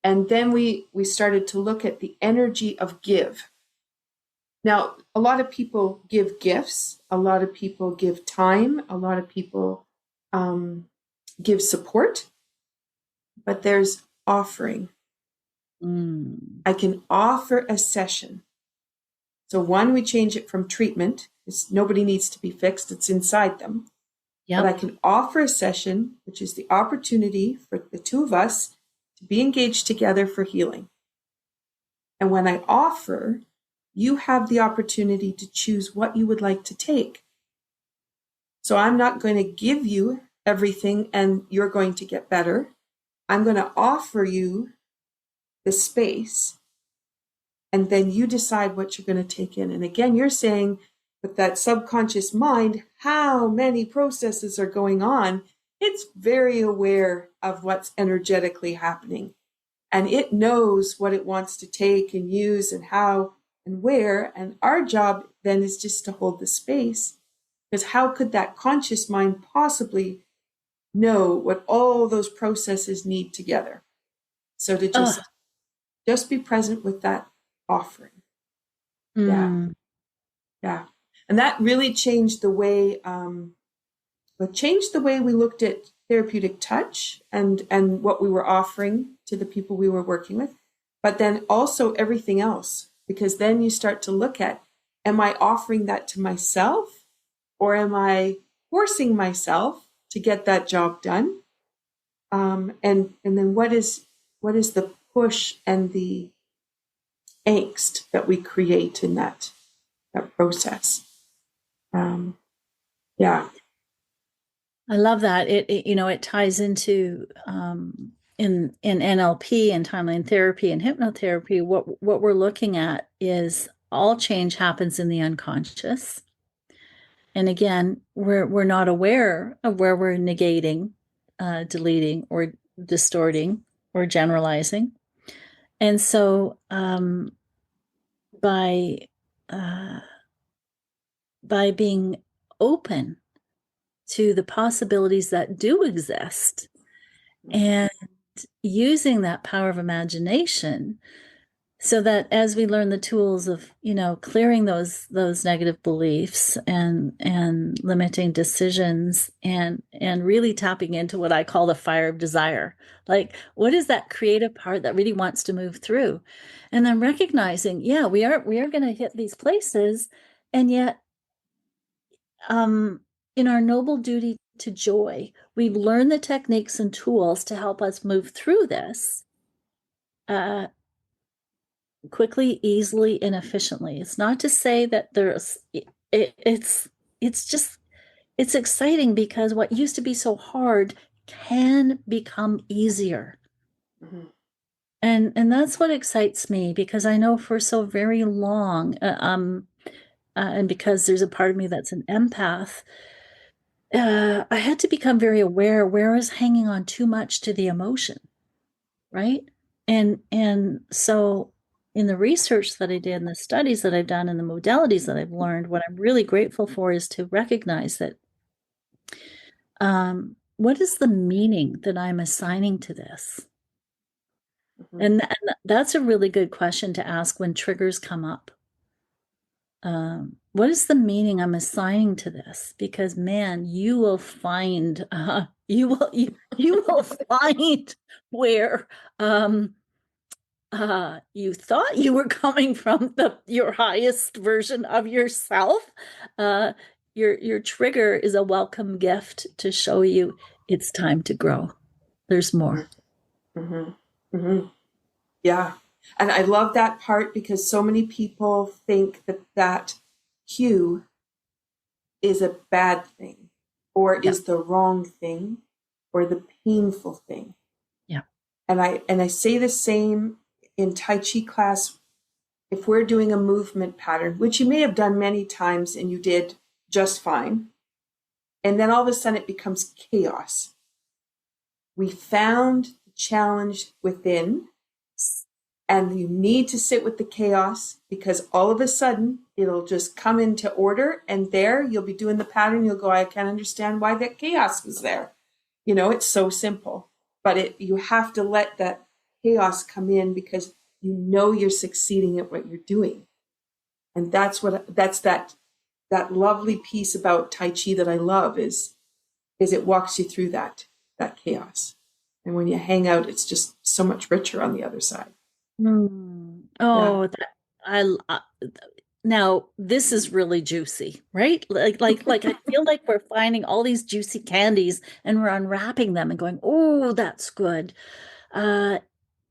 And then we started to look at the energy of give. Now, a lot of people give gifts, a lot of people give time, a lot of people um, give support, but there's offering. mm, I can offer a session. So, one, we change it from treatment, because nobody needs to be fixed, it's inside them. But I yep. can offer a session, which is the opportunity for the two of us to be engaged together for healing. And when I offer, you have the opportunity to choose what you would like to take. So I'm not going to give you everything and you're going to get better. I'm going to offer you the space and then you decide what you're going to take in. And again, you're saying with that subconscious mind, how many processes are going on. It's very aware of what's energetically happening and it knows what it wants to take and use and how and where. And our job then is just to hold the space. Because how could that conscious mind possibly know what all those processes need together? So to Oh, just be present with that offering. Yeah, mm, yeah. And that really changed the way it changed the way we looked at therapeutic touch and what we were offering to the people we were working with, but then also everything else. Because then you start to look at, am I offering that to myself or am I forcing myself to get that job done? And then what is the push and the angst that we create in that process? Um, yeah. I love that. It ties into in NLP and timeline therapy and hypnotherapy. What we're looking at is all change happens in the unconscious. And again, we're not aware of where we're negating, deleting, or distorting or generalizing. And so by uh, by being open to the possibilities that do exist and using that power of imagination so that as we learn the tools of clearing those negative beliefs and limiting decisions and really tapping into what I call the fire of desire, like what is that creative part that really wants to move through, and then recognizing, yeah, we are going to hit these places, and yet in our noble duty to joy, we've learned the techniques and tools to help us move through this uh, quickly, easily, and efficiently. It's not to say that it's just it's exciting because what used to be so hard can become easier. Mhm. And that's what excites me, because I know for so very long, and because there's a part of me that's an empath, I had to become very aware where I was hanging on too much to the emotion, right? And so in the research that I did and the studies that I've done and the modalities that I've learned, what I'm really grateful for is to recognize that what is the meaning that I'm assigning to this? Mhm. And that's a really good question to ask when triggers come up. What is the meaning I'm assigning to this? Because man, you will find you will find where you thought you were coming from your highest version of yourself. Your trigger is a welcome gift to show you it's time to grow. There's more. Mm-hmm. Mm-hmm. Yeah. And I love that part because so many people think that that cue is a bad thing or Yeah. is the wrong thing or the painful thing. Yeah. And I say the same in Tai Chi class. If we're doing a movement pattern, which you may have done many times and you did just fine, and then all of a sudden it becomes chaos. We found the challenge within, and you need to sit with the chaos because all of a sudden it'll just come into order, and there you'll be doing the pattern. You'll go, I can't understand why that chaos was there. You know, it's so simple, but you have to let that chaos come in because you know you're succeeding at what you're doing. And that's that lovely piece about Tai Chi that I love is it walks you through that chaos. And when you hang out, it's just so much richer on the other side. Yeah. Oh, I now this is really juicy, right? Like I feel like we're finding all these juicy candies and we're unwrapping them and going, "Oh, that's good." Uh,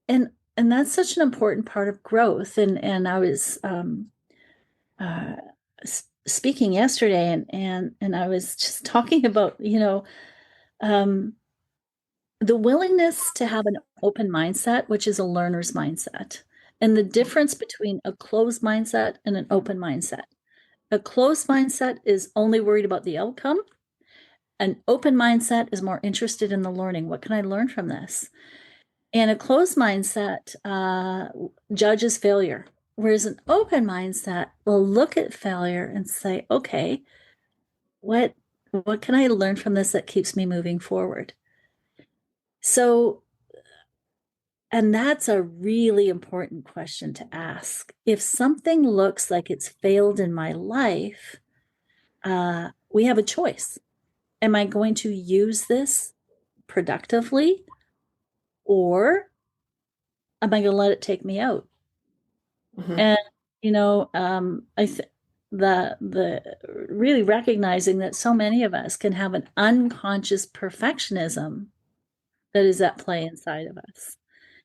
and that's such an important part of growth. And I was uh, speaking yesterday, and I was just talking about, um, the willingness to have an open mindset, which is a learner's mindset, and the difference between a closed mindset and an open mindset. A closed mindset is only worried about the outcome. An open mindset is more interested in the learning. What can I learn from this? And a closed mindset judges failure, whereas an open mindset will look at failure and say, okay, what can I learn from this that keeps me moving forward? So, and that's a really important question to ask. If something looks like it's failed in my life, we have a choice. Am I going to use this productively, or am I going to let it take me out? Mm-hmm. And I think the really recognizing that so many of us can have an unconscious perfectionism that is at play inside of us.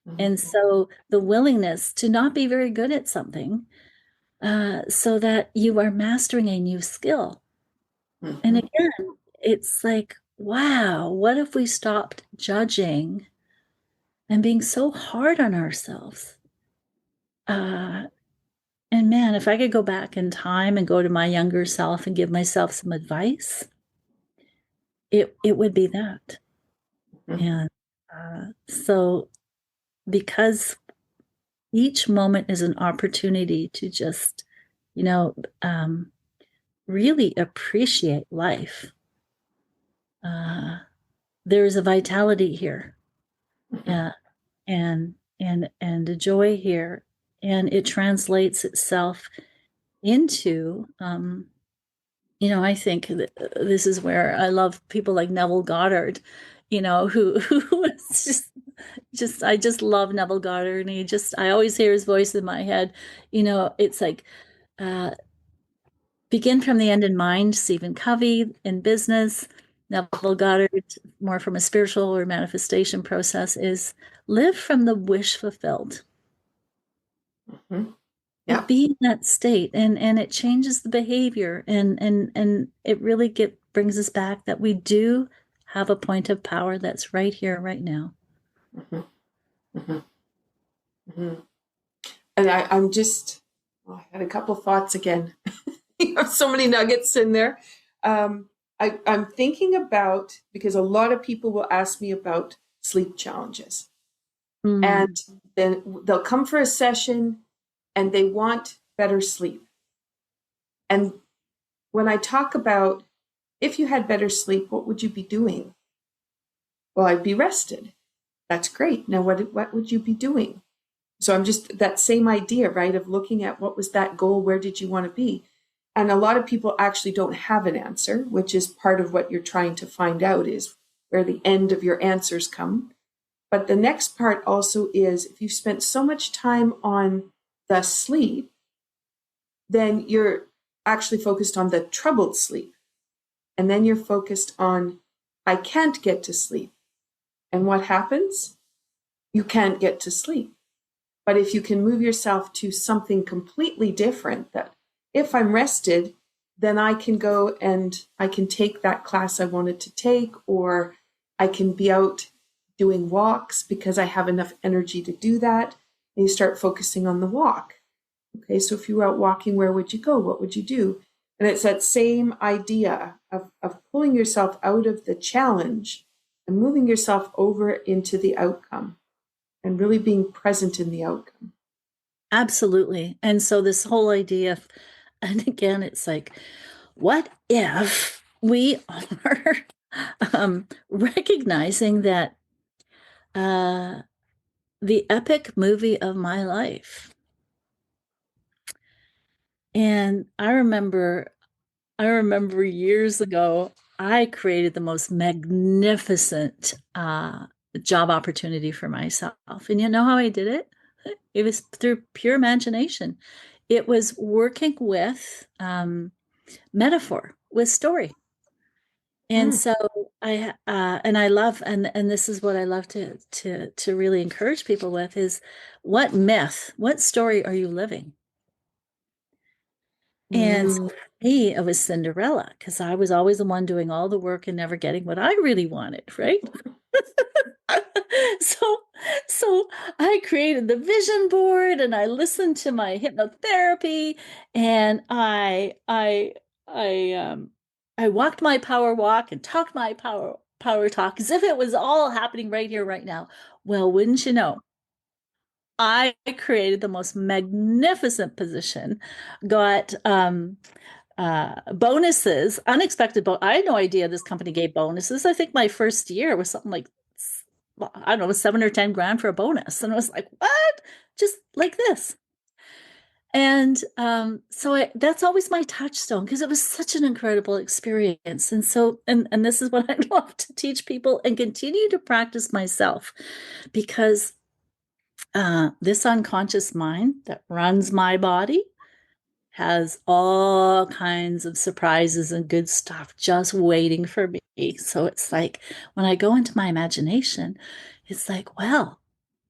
Mm-hmm. And so the willingness to not be very good at something, so that you are mastering a new skill. Mm-hmm. And again, it's like, wow, what if we stopped judging and being so hard on ourselves? And man, if I could go back in time and go to my younger self and give myself some advice, it would be that. Mm-hmm. And so, because each moment is an opportunity to just, you know, um, really appreciate life. There is a vitality here, and and a joy here, and it translates itself into I think this is where I love people like Neville Goddard, who is just I just love Neville Goddard, and I always hear his voice in my head. It's like, begin from the end in mind. Stephen Covey in business, Neville Goddard more from a spiritual or manifestation process is live from the wish fulfilled. Mm-hmm. Yeah. Be in that state, and it changes the behavior, and it really brings us back that we do have a point of power that's right here, right now. Mm-hmm. Mm-hmm. Mm-hmm. And I had a couple thoughts again. You have so many nuggets in there. I'm thinking about, because a lot of people will ask me about sleep challenges. Mm. And then they'll come for a session and they want better sleep. And when I talk about, if you had better sleep, what would you be doing? Well, I'd be rested. That's great. Now, what would you be doing? So I'm just that same idea, right, of looking at what was that goal? Where did you want to be? And a lot of people actually don't have an answer, which is part of what you're trying to find out, is where the end of your answers come. But the next part also is, if you've spent so much time on the sleep, then you're actually focused on the troubled sleep. And then you're focused on, I can't get to sleep. And what happens? You can't get to sleep. But if you can move yourself to something completely different, that if I'm rested, then I can go and I can take that class I wanted to take, or I can be out doing walks because I have enough energy to do that. And you start focusing on the walk. Okay, so if you were out walking, where would you go? What would you do? And it's that same idea of pulling yourself out of the challenge and moving yourself over into the outcome and really being present in the outcome. Absolutely. And so this whole idea of, and again, it's like, what if we are recognizing that the epic movie of my life? And I remember years ago, I created the most magnificent job opportunity for myself. And you know how I did it? It was through pure imagination. It was working with metaphor, with story. And so I love, and this is what I love to really encourage people with, is what myth, what story are you living? And so for me, it was Cinderella, because I was always the one doing all the work and never getting what I really wanted, right? so so I created the vision board and I listened to my hypnotherapy, and I walked my power walk and talked my power talk as if it was all happening right here, right now. Well, wouldn't you know, I created the most magnificent position, got bonuses, unexpected. I had no idea this company gave bonuses. I think my first year was something like, I don't know, 7 or 10 grand for a bonus. And I was like, what? Just like this. And that's always my touchstone, because it was such an incredible experience. And so, and this is what I love to teach people and continue to practice myself, because this unconscious mind that runs my body has all kinds of surprises and good stuff just waiting for me. So it's like, when I go into my imagination, it's like, well,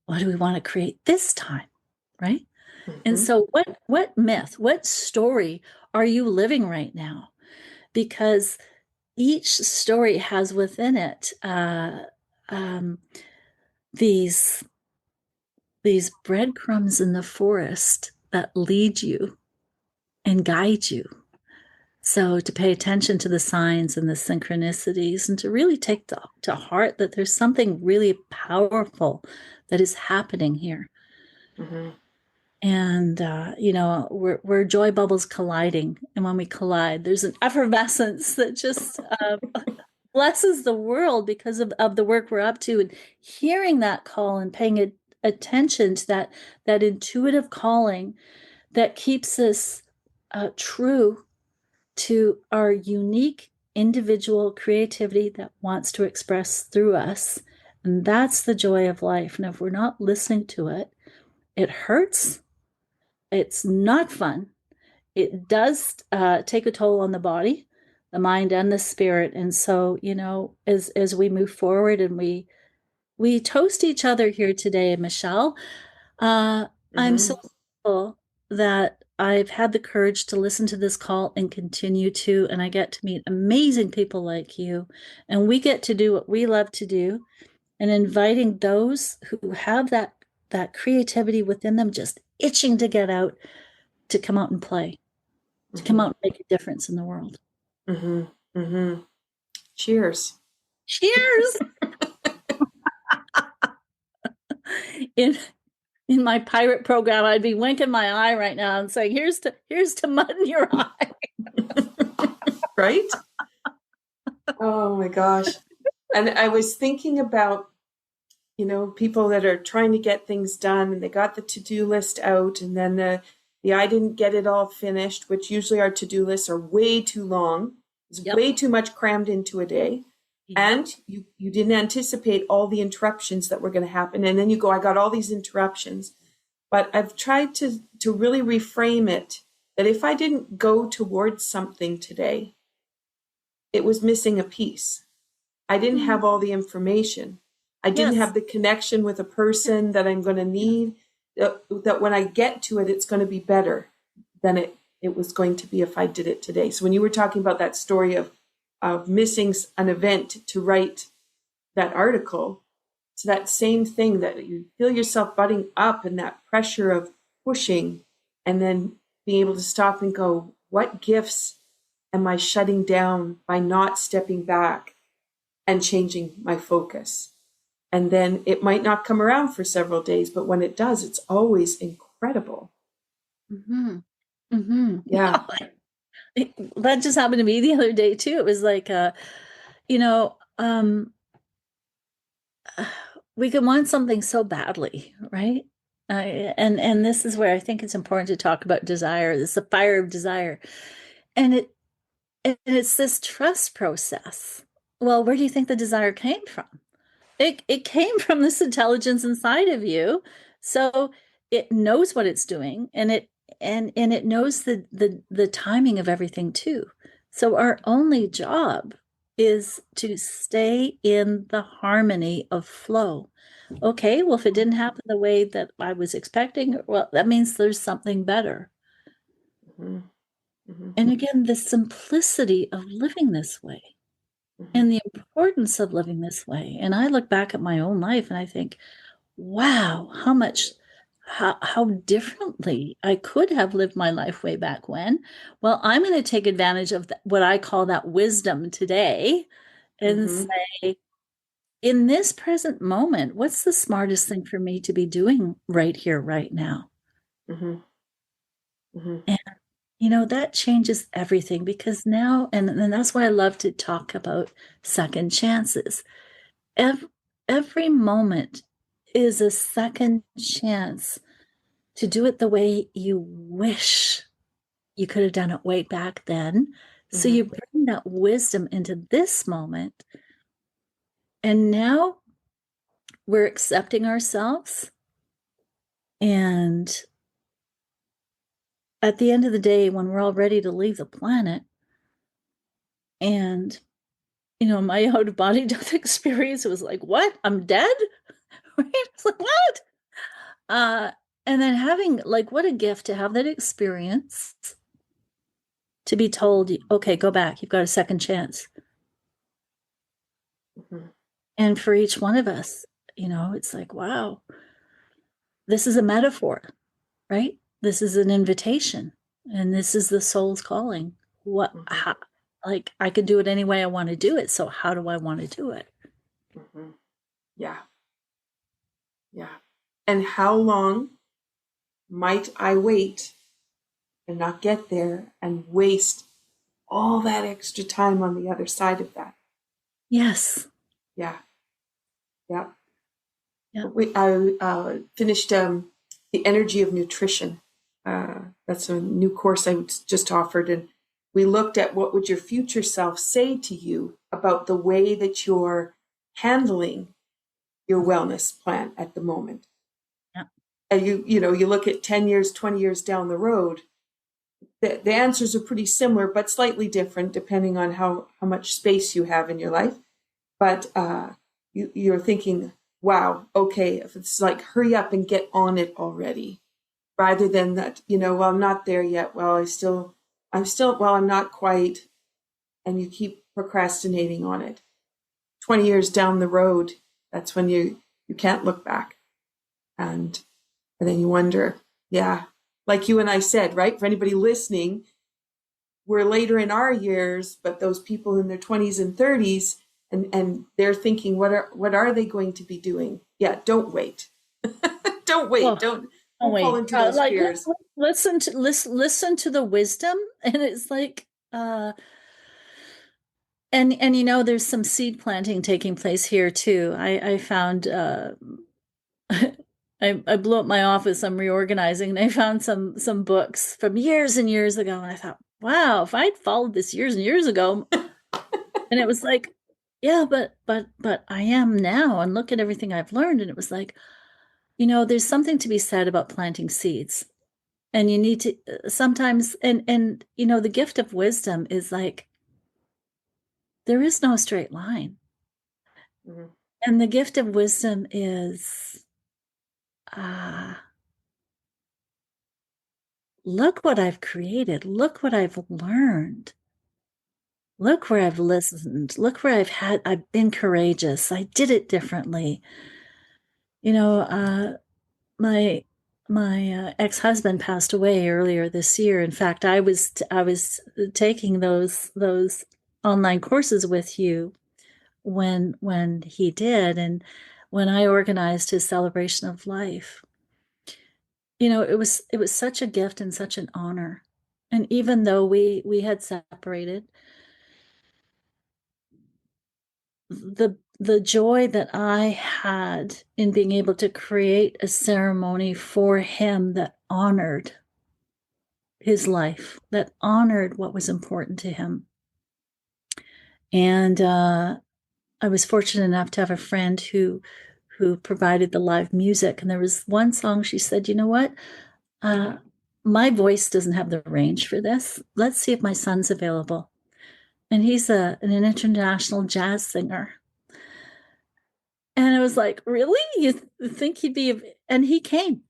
what do we want to create this time? Right? And so what myth, what story are you living right now? Because each story has within it these breadcrumbs in the forest that lead you and guide you. So to pay attention to the signs and the synchronicities, and to really take to heart that there's something really powerful that is happening here. And we're joy bubbles colliding, and when we collide, there's an effervescence that just blesses the world because of the work we're up to, and hearing that call and paying attention to that intuitive calling that keeps us true to our unique individual creativity that wants to express through us. And that's the joy of life. And if we're not listening to it, it hurts. It's not fun. It does take a toll on the body, the mind, and the spirit. And so, as we move forward, and we toast each other here today, Michelle, I'm so thankful that I've had the courage to listen to this call and continue to, and I get to meet amazing people like you, and we get to do what we love to do, and inviting those who have that creativity within them, just itching to get out, to come out and play, to come out and make a difference in the world. Cheers. Cheers. In my pirate program, I'd be winking my eye right now and saying, here's to mud in your eye. Right? Oh my gosh. And I was thinking about, people that are trying to get things done, and they got the to-do list out, and then the I didn't get it all finished, which usually our to-do lists are way too long. There's Yep. way too much crammed into a day. Yep. And you didn't anticipate all the interruptions that were going to happen. And then you go, I got all these interruptions. But I've tried to really reframe it that if I didn't go towards something today, it was missing a piece. I didn't have all the information. I didn't Yes. have the connection with a person that I'm going to need, that when I get to it, it's going to be better than it was going to be if I did it today. So when you were talking about that story of missing an event to write that article, it's that same thing that you feel yourself butting up and that pressure of pushing, and then being able to stop and go, what gifts am I shutting down by not stepping back and changing my focus? And then it might not come around for several days, but when it does, it's always incredible. Mm-hmm. Mm-hmm. Yeah. That just happened to me the other day too. It was like, you know, we can want something so badly, right? And this is where I think it's important to talk about desire. It's the fire of desire, and it's this trust process. Well, where do you think the desire came from? It came from this intelligence inside of you, so it knows what it's doing, and it knows the timing of everything too. So our only job is to stay in the harmony of flow. Okay, well, if it didn't happen the way that I was expecting, well, that means there's something better. Mm-hmm. Mm-hmm. And again, the simplicity of living this way Mm-hmm. and the importance of living this way. And I look back at my own life and I think, wow, how differently I could have lived my life way back when. Well, I'm going to take advantage of what I call that wisdom today and Mm-hmm. say, in this present moment, what's the smartest thing for me to be doing right here, right now? Mm-hmm. Mm-hmm. And, that changes everything because now, and that's why I love to talk about second chances. Every moment is a second chance to do it the way you wish you could have done it way back then. So Mm-hmm. you bring that wisdom into this moment. And now we're accepting ourselves. And at the end of the day, when we're all ready to leave the planet, and my out of body death experience was like, what? I'm dead? Right? It's like, what? Uh, and then having, like, what a gift to have that experience, to be told, okay, go back, you've got a second chance. Mm-hmm. And for each one of us, it's like, wow, this is a metaphor, right? This is an invitation, and this is the soul's calling. Mm-hmm. Like, I could do it any way I want to do it. So how do I want to do it? Mm-hmm. Yeah. Yeah. And how long might I wait and not get there and waste all that extra time on the other side of that? Yes. Yeah. Yeah. Yeah. I finished The Energy of Nutrition. That's a new course I just offered. And we looked at what would your future self say to you about the way that you're handling your wellness plan at the moment. Yeah. And you look at 10 years, 20 years down the road, the answers are pretty similar, but slightly different depending on how much space you have in your life. But you're thinking, wow, okay, if it's like, hurry up and get on it already, rather than that, well, I'm not there yet. Well, well, I'm not quite. And you keep procrastinating on it. 20 years down the road, that's when you can't look back. And then you wonder, yeah, like you and I said, right? For anybody listening, we're later in our years, but those people in their 20s and 30s, and they're thinking, what are they going to be doing? Yeah, don't wait. Don't wait. Oh, Don't fall wait. into those Like, fears. listen to the wisdom, and it's like, and there's some seed planting taking place here too. I found I blew up my office. I'm reorganizing, and I found some books from years and years ago, and I thought, wow, if I'd followed this years and years ago, and it was like, yeah, but I am now, and look at everything I've learned, and it was like, there's something to be said about planting seeds, and you need to sometimes, and the gift of wisdom is like there is no straight line, and the gift of wisdom is look what I've created. Look what I've learned. Look where I've listened. Look where I've been courageous. I did it differently. My ex-husband passed away earlier this year. In fact, I was taking those online courses with you when he did, and when I organized his celebration of life. It was such a gift and such an honor. And even though we had separated, the joy that I had in being able to create a ceremony for him that honored his life, that honored what was important to him. And I was fortunate enough to have a friend who provided the live music. And there was one song she said, you know what? My voice doesn't have the range for this. Let's see if my son's available. And he's an international jazz singer. And I was like, really? You think he'd be? And he came.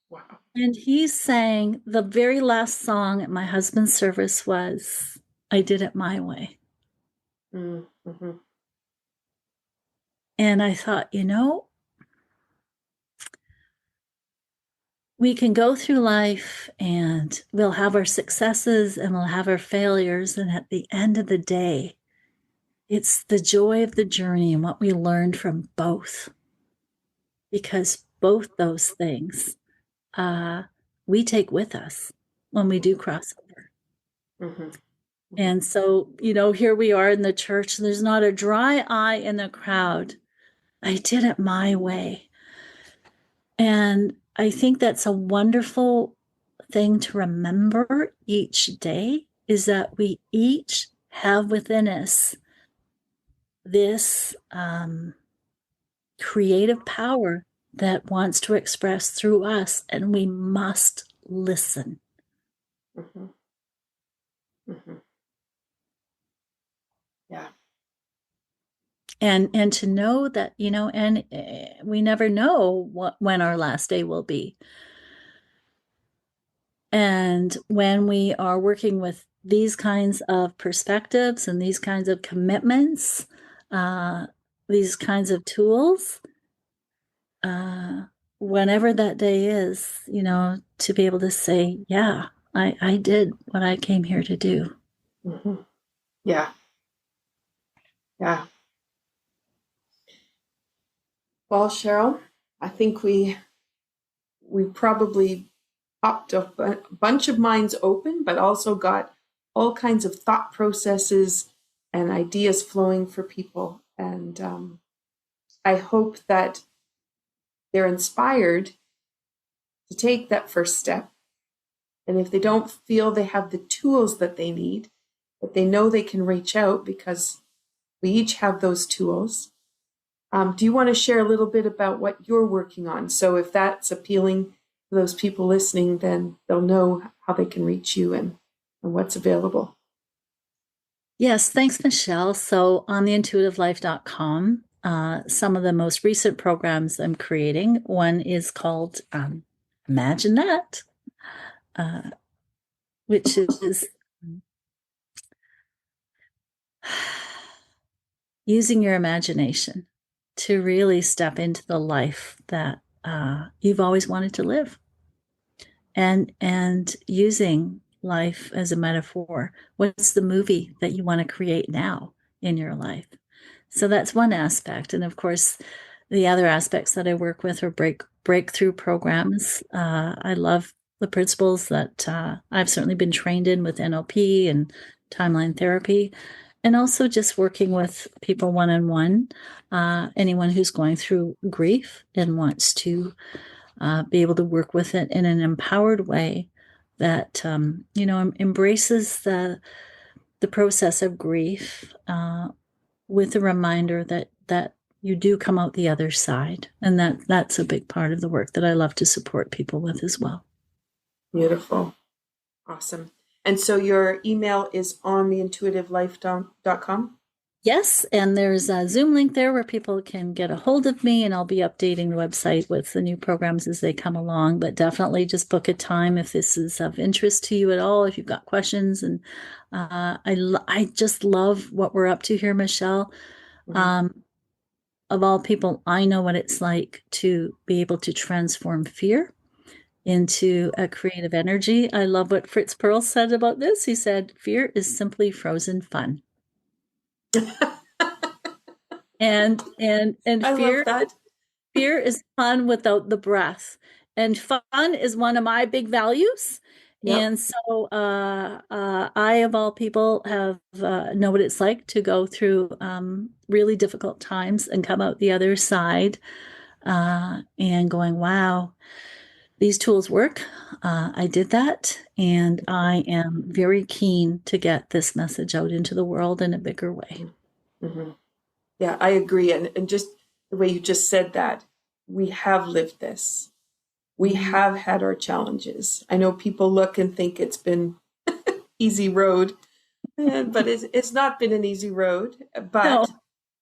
Wow. And he sang the very last song at my husband's service was, I Did It My Way. Mm-hmm. And I thought, we can go through life and we'll have our successes and we'll have our failures. And at the end of the day, it's the joy of the journey and what we learned from both. Because both those things we take with us when we do cross over. Mm-hmm. And so, here we are in the church, and there's not a dry eye in the crowd. I did it my way. And I think that's a wonderful thing to remember each day, is that we each have within us this creative power that wants to express through us, and we must listen. Mm-hmm. Mm-hmm. Yeah. And to know that, and we never know when our last day will be. And when we are working with these kinds of perspectives and these kinds of commitments, these kinds of tools, whenever that day is, to be able to say, yeah, I did what I came here to do. Mm-hmm. Yeah. Yeah. Well, Cheryl, I think we probably popped a bunch of minds open, but also got all kinds of thought processes and ideas flowing for people. And I hope that they're inspired to take that first step. And if they don't feel they have the tools that they need, that they know they can reach out, because we each have those tools. Do you want to share a little bit about what you're working on? So if that's appealing to those people listening, then they'll know how they can reach you and what's available. Yes, thanks, Michelle. So on theintuitivelife.com, some of the most recent programs I'm creating, one is called Imagine That, which is using your imagination to really step into the life that you've always wanted to live, and using life as a metaphor. What's the movie that you want to create now in your life? So that's one aspect. And of course, the other aspects that I work with are breakthrough programs. I love the principles that I've certainly been trained in with NLP and timeline therapy. and also just working with people one-on-one, anyone who's going through grief and wants to be able to work with it in an empowered way that embraces the process of grief, with a reminder that you do come out the other side, and that's a big part of the work that I love to support people with as well. Beautiful. Awesome. And so your email is on theintuitivelife.com? Yes, and there's a Zoom link there where people can get a hold of me, and I'll be updating the website with the new programs as they come along. But definitely just book a time if this is of interest to you at all, if you've got questions. And I just love what we're up to here, Michelle. Mm-hmm. Of all people, I know what it's like to be able to transform fear into a creative energy. I love what Fritz Perl said about this. He said, "Fear is simply frozen fun." And I love fear that. fear is fun without the breath. And fun is one of my big values. Yep. And so I, of all people, have know what it's like to go through really difficult times and come out the other side and going, wow, these tools work. I did that. And I am very keen to get this message out into the world in a bigger way. Mm-hmm. Yeah, I agree. And just the way you just said that, we have lived this. We have had our challenges. I know people look and think it's been easy road, but it's not been an easy road. No.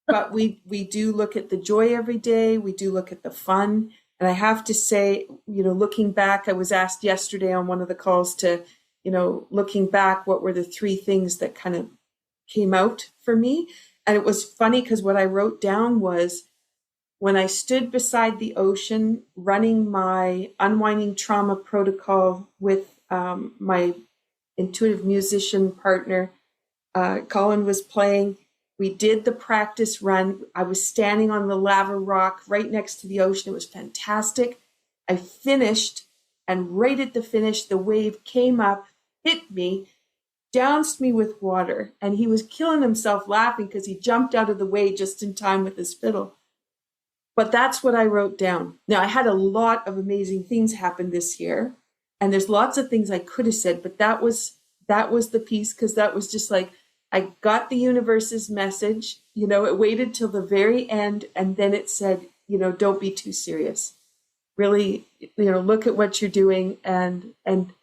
But we do look at the joy every day. We do look at the fun. And I have to say, looking back, I was asked yesterday on one of the calls to, looking back, what were the three things that kind of came out for me? And it was funny because what I wrote down was when I stood beside the ocean running my unwinding trauma protocol with my intuitive musician partner, Colin was playing. We did the practice run. I was standing on the lava rock right next to the ocean. It was fantastic. I finished, and right at the finish, the wave came up, hit me, doused me with water, and he was killing himself laughing because he jumped out of the way just in time with his fiddle. But that's what I wrote down. Now, I had a lot of amazing things happen this year, and there's lots of things I could have said, but that was the piece, because that was just like, I got the universe's message. It waited till the very end, and then it said, don't be too serious. Really, look at what you're doing and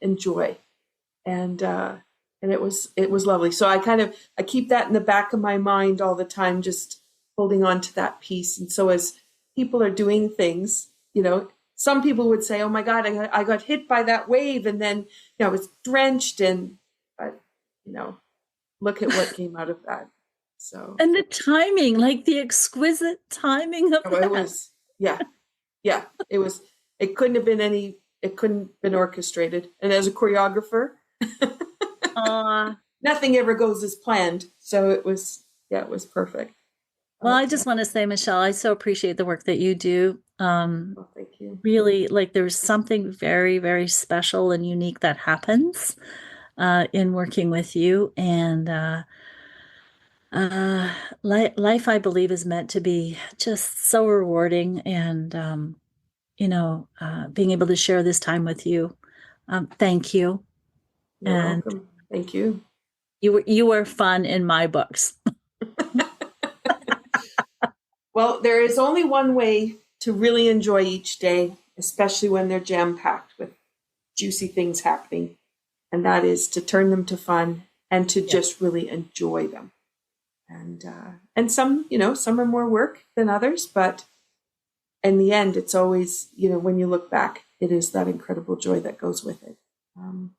enjoy. And it was lovely. So I keep that in the back of my mind all the time, just holding on to that piece. And so as people are doing things, some people would say, "Oh my God, I got hit by that wave, and then I was drenched." But look at what came out of that. So, and the timing, like the exquisite timing of that. It was, yeah. It couldn't have been orchestrated. And as a choreographer, nothing ever goes as planned. So it was perfect. Well, I just want to say, Michelle, I so appreciate the work that you do. Thank you. Really, like there's something very, very special and unique that happens in working with you. And life, I believe, is meant to be just so rewarding. And, being able to share this time with you. Thank you. You're welcome. Thank you. You were fun in my books. Well, there is only one way to really enjoy each day, especially when they're jam-packed with juicy things happening. And that is to turn them to fun and to just really enjoy them. And some are more work than others, but in the end, it's always, when you look back, it is that incredible joy that goes with it. And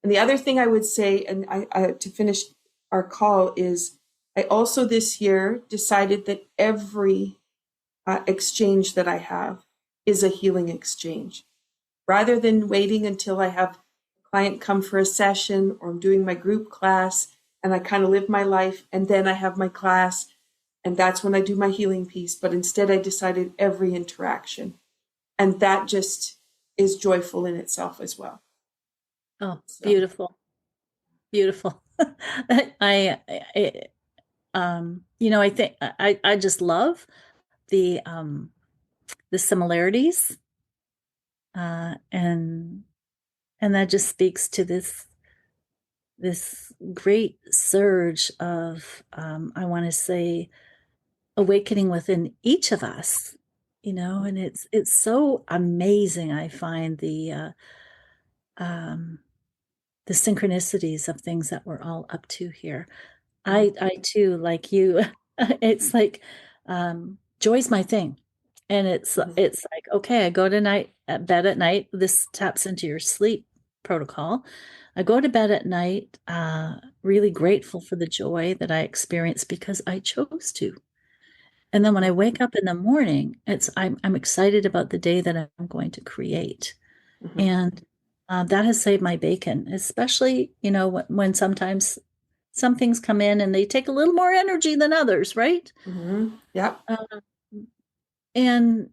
the other thing I would say, and I to finish our call, is I also this year decided that every exchange that I have is a healing exchange. Rather than waiting until I have a client come for a session or I'm doing my group class and I kind of live my life and then I have my class and that's when I do my healing piece. But instead I decided every interaction. And that just is joyful in itself as well. Oh, so. Beautiful. Beautiful. I I think I just love the similarities, and that just speaks to this great surge of, I want to say, awakening within each of us, and it's so amazing. I find um, the synchronicities of things that we're all up to here. I too, like you, it's like, joy's my thing. And it's like, okay, I go to bed at night. This taps into your sleep protocol. I go to bed at night, really grateful for the joy that I experience because I chose to. And then when I wake up in the morning, I'm excited about the day that I'm going to create. Mm-hmm. And that has saved my bacon, especially, when sometimes some things come in and they take a little more energy than others, right? Mm-hmm. Yep. And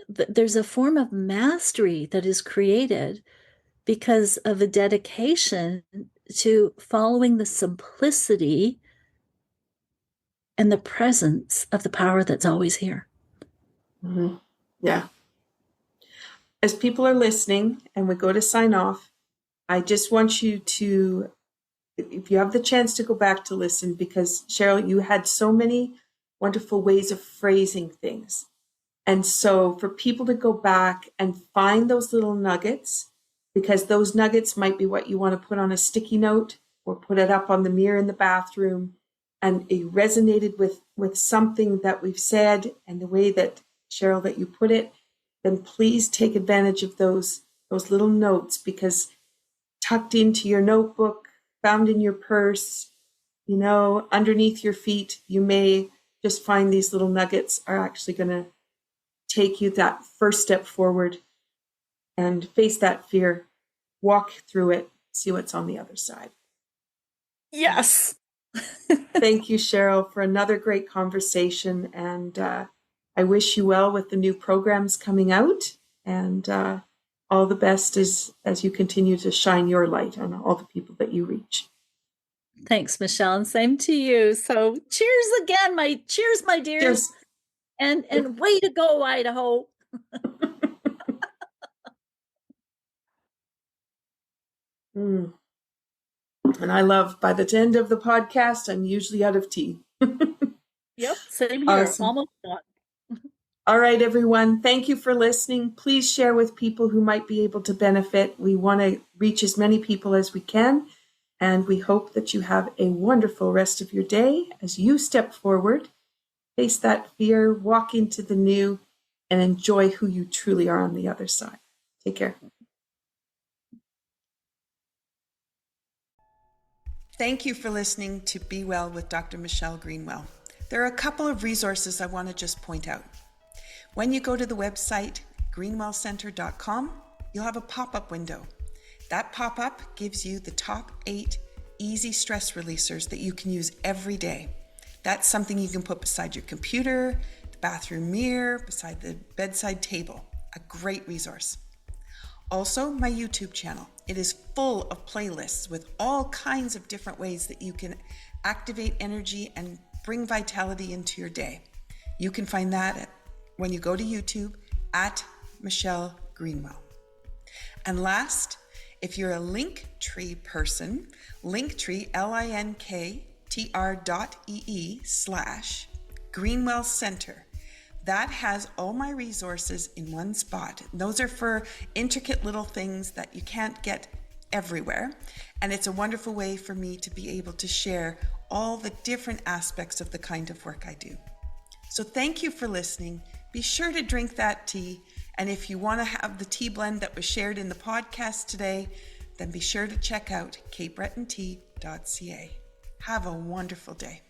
there's a form of mastery that is created because of a dedication to following the simplicity and the presence of the power that's always here. Mm-hmm. Yeah. As people are listening and we go to sign off, I just want you to, if you have the chance to go back to listen, because Cheryl, you had so many wonderful ways of phrasing things. And so for people to go back and find those little nuggets, because those nuggets might be what you want to put on a sticky note or put it up on the mirror in the bathroom, and it resonated with something that we've said and the way that, Cheryl, that you put it, then please take advantage of those little notes, because tucked into your notebook, found in your purse, underneath your feet, you may just find these little nuggets are actually going to take you that first step forward and face that fear, walk through it, see what's on the other side. Yes. Thank you, Cheryl, for another great conversation. And I wish you well with the new programs coming out, and all the best as you continue to shine your light on all the people that you reach. Thanks, Michelle, and same to you. So cheers again, my dears. Cheers. And way to go, Idaho. And I love, by the end of the podcast, I'm usually out of tea. Yep, same here. Awesome. Almost done. All right, everyone. Thank you for listening. Please share with people who might be able to benefit. We want to reach as many people as we can. And we hope that you have a wonderful rest of your day as you step forward, face that fear, walk into the new, and enjoy who you truly are on the other side. Take care. Thank you for listening to Be Well with Dr. Michelle Greenwell. There are a couple of resources I want to just point out. When you go to the website, greenwellcenter.com, you'll have a pop-up window. That pop-up gives you the top 8 easy stress releasers that you can use every day. That's something you can put beside your computer, the bathroom mirror, beside the bedside table. A great resource. Also, my YouTube channel. It is full of playlists with all kinds of different ways that you can activate energy and bring vitality into your day. You can find that when you go to YouTube at Michelle Greenwell. And last, if you're a Linktree person, Linktree, linktr.ee/Greenwell Center. That has all my resources in one spot. Those are for intricate little things that you can't get everywhere. And it's a wonderful way for me to be able to share all the different aspects of the kind of work I do. So thank you for listening. Be sure to drink that tea. And if you want to have the tea blend that was shared in the podcast today, then be sure to check out capebretontea.ca. Have a wonderful day.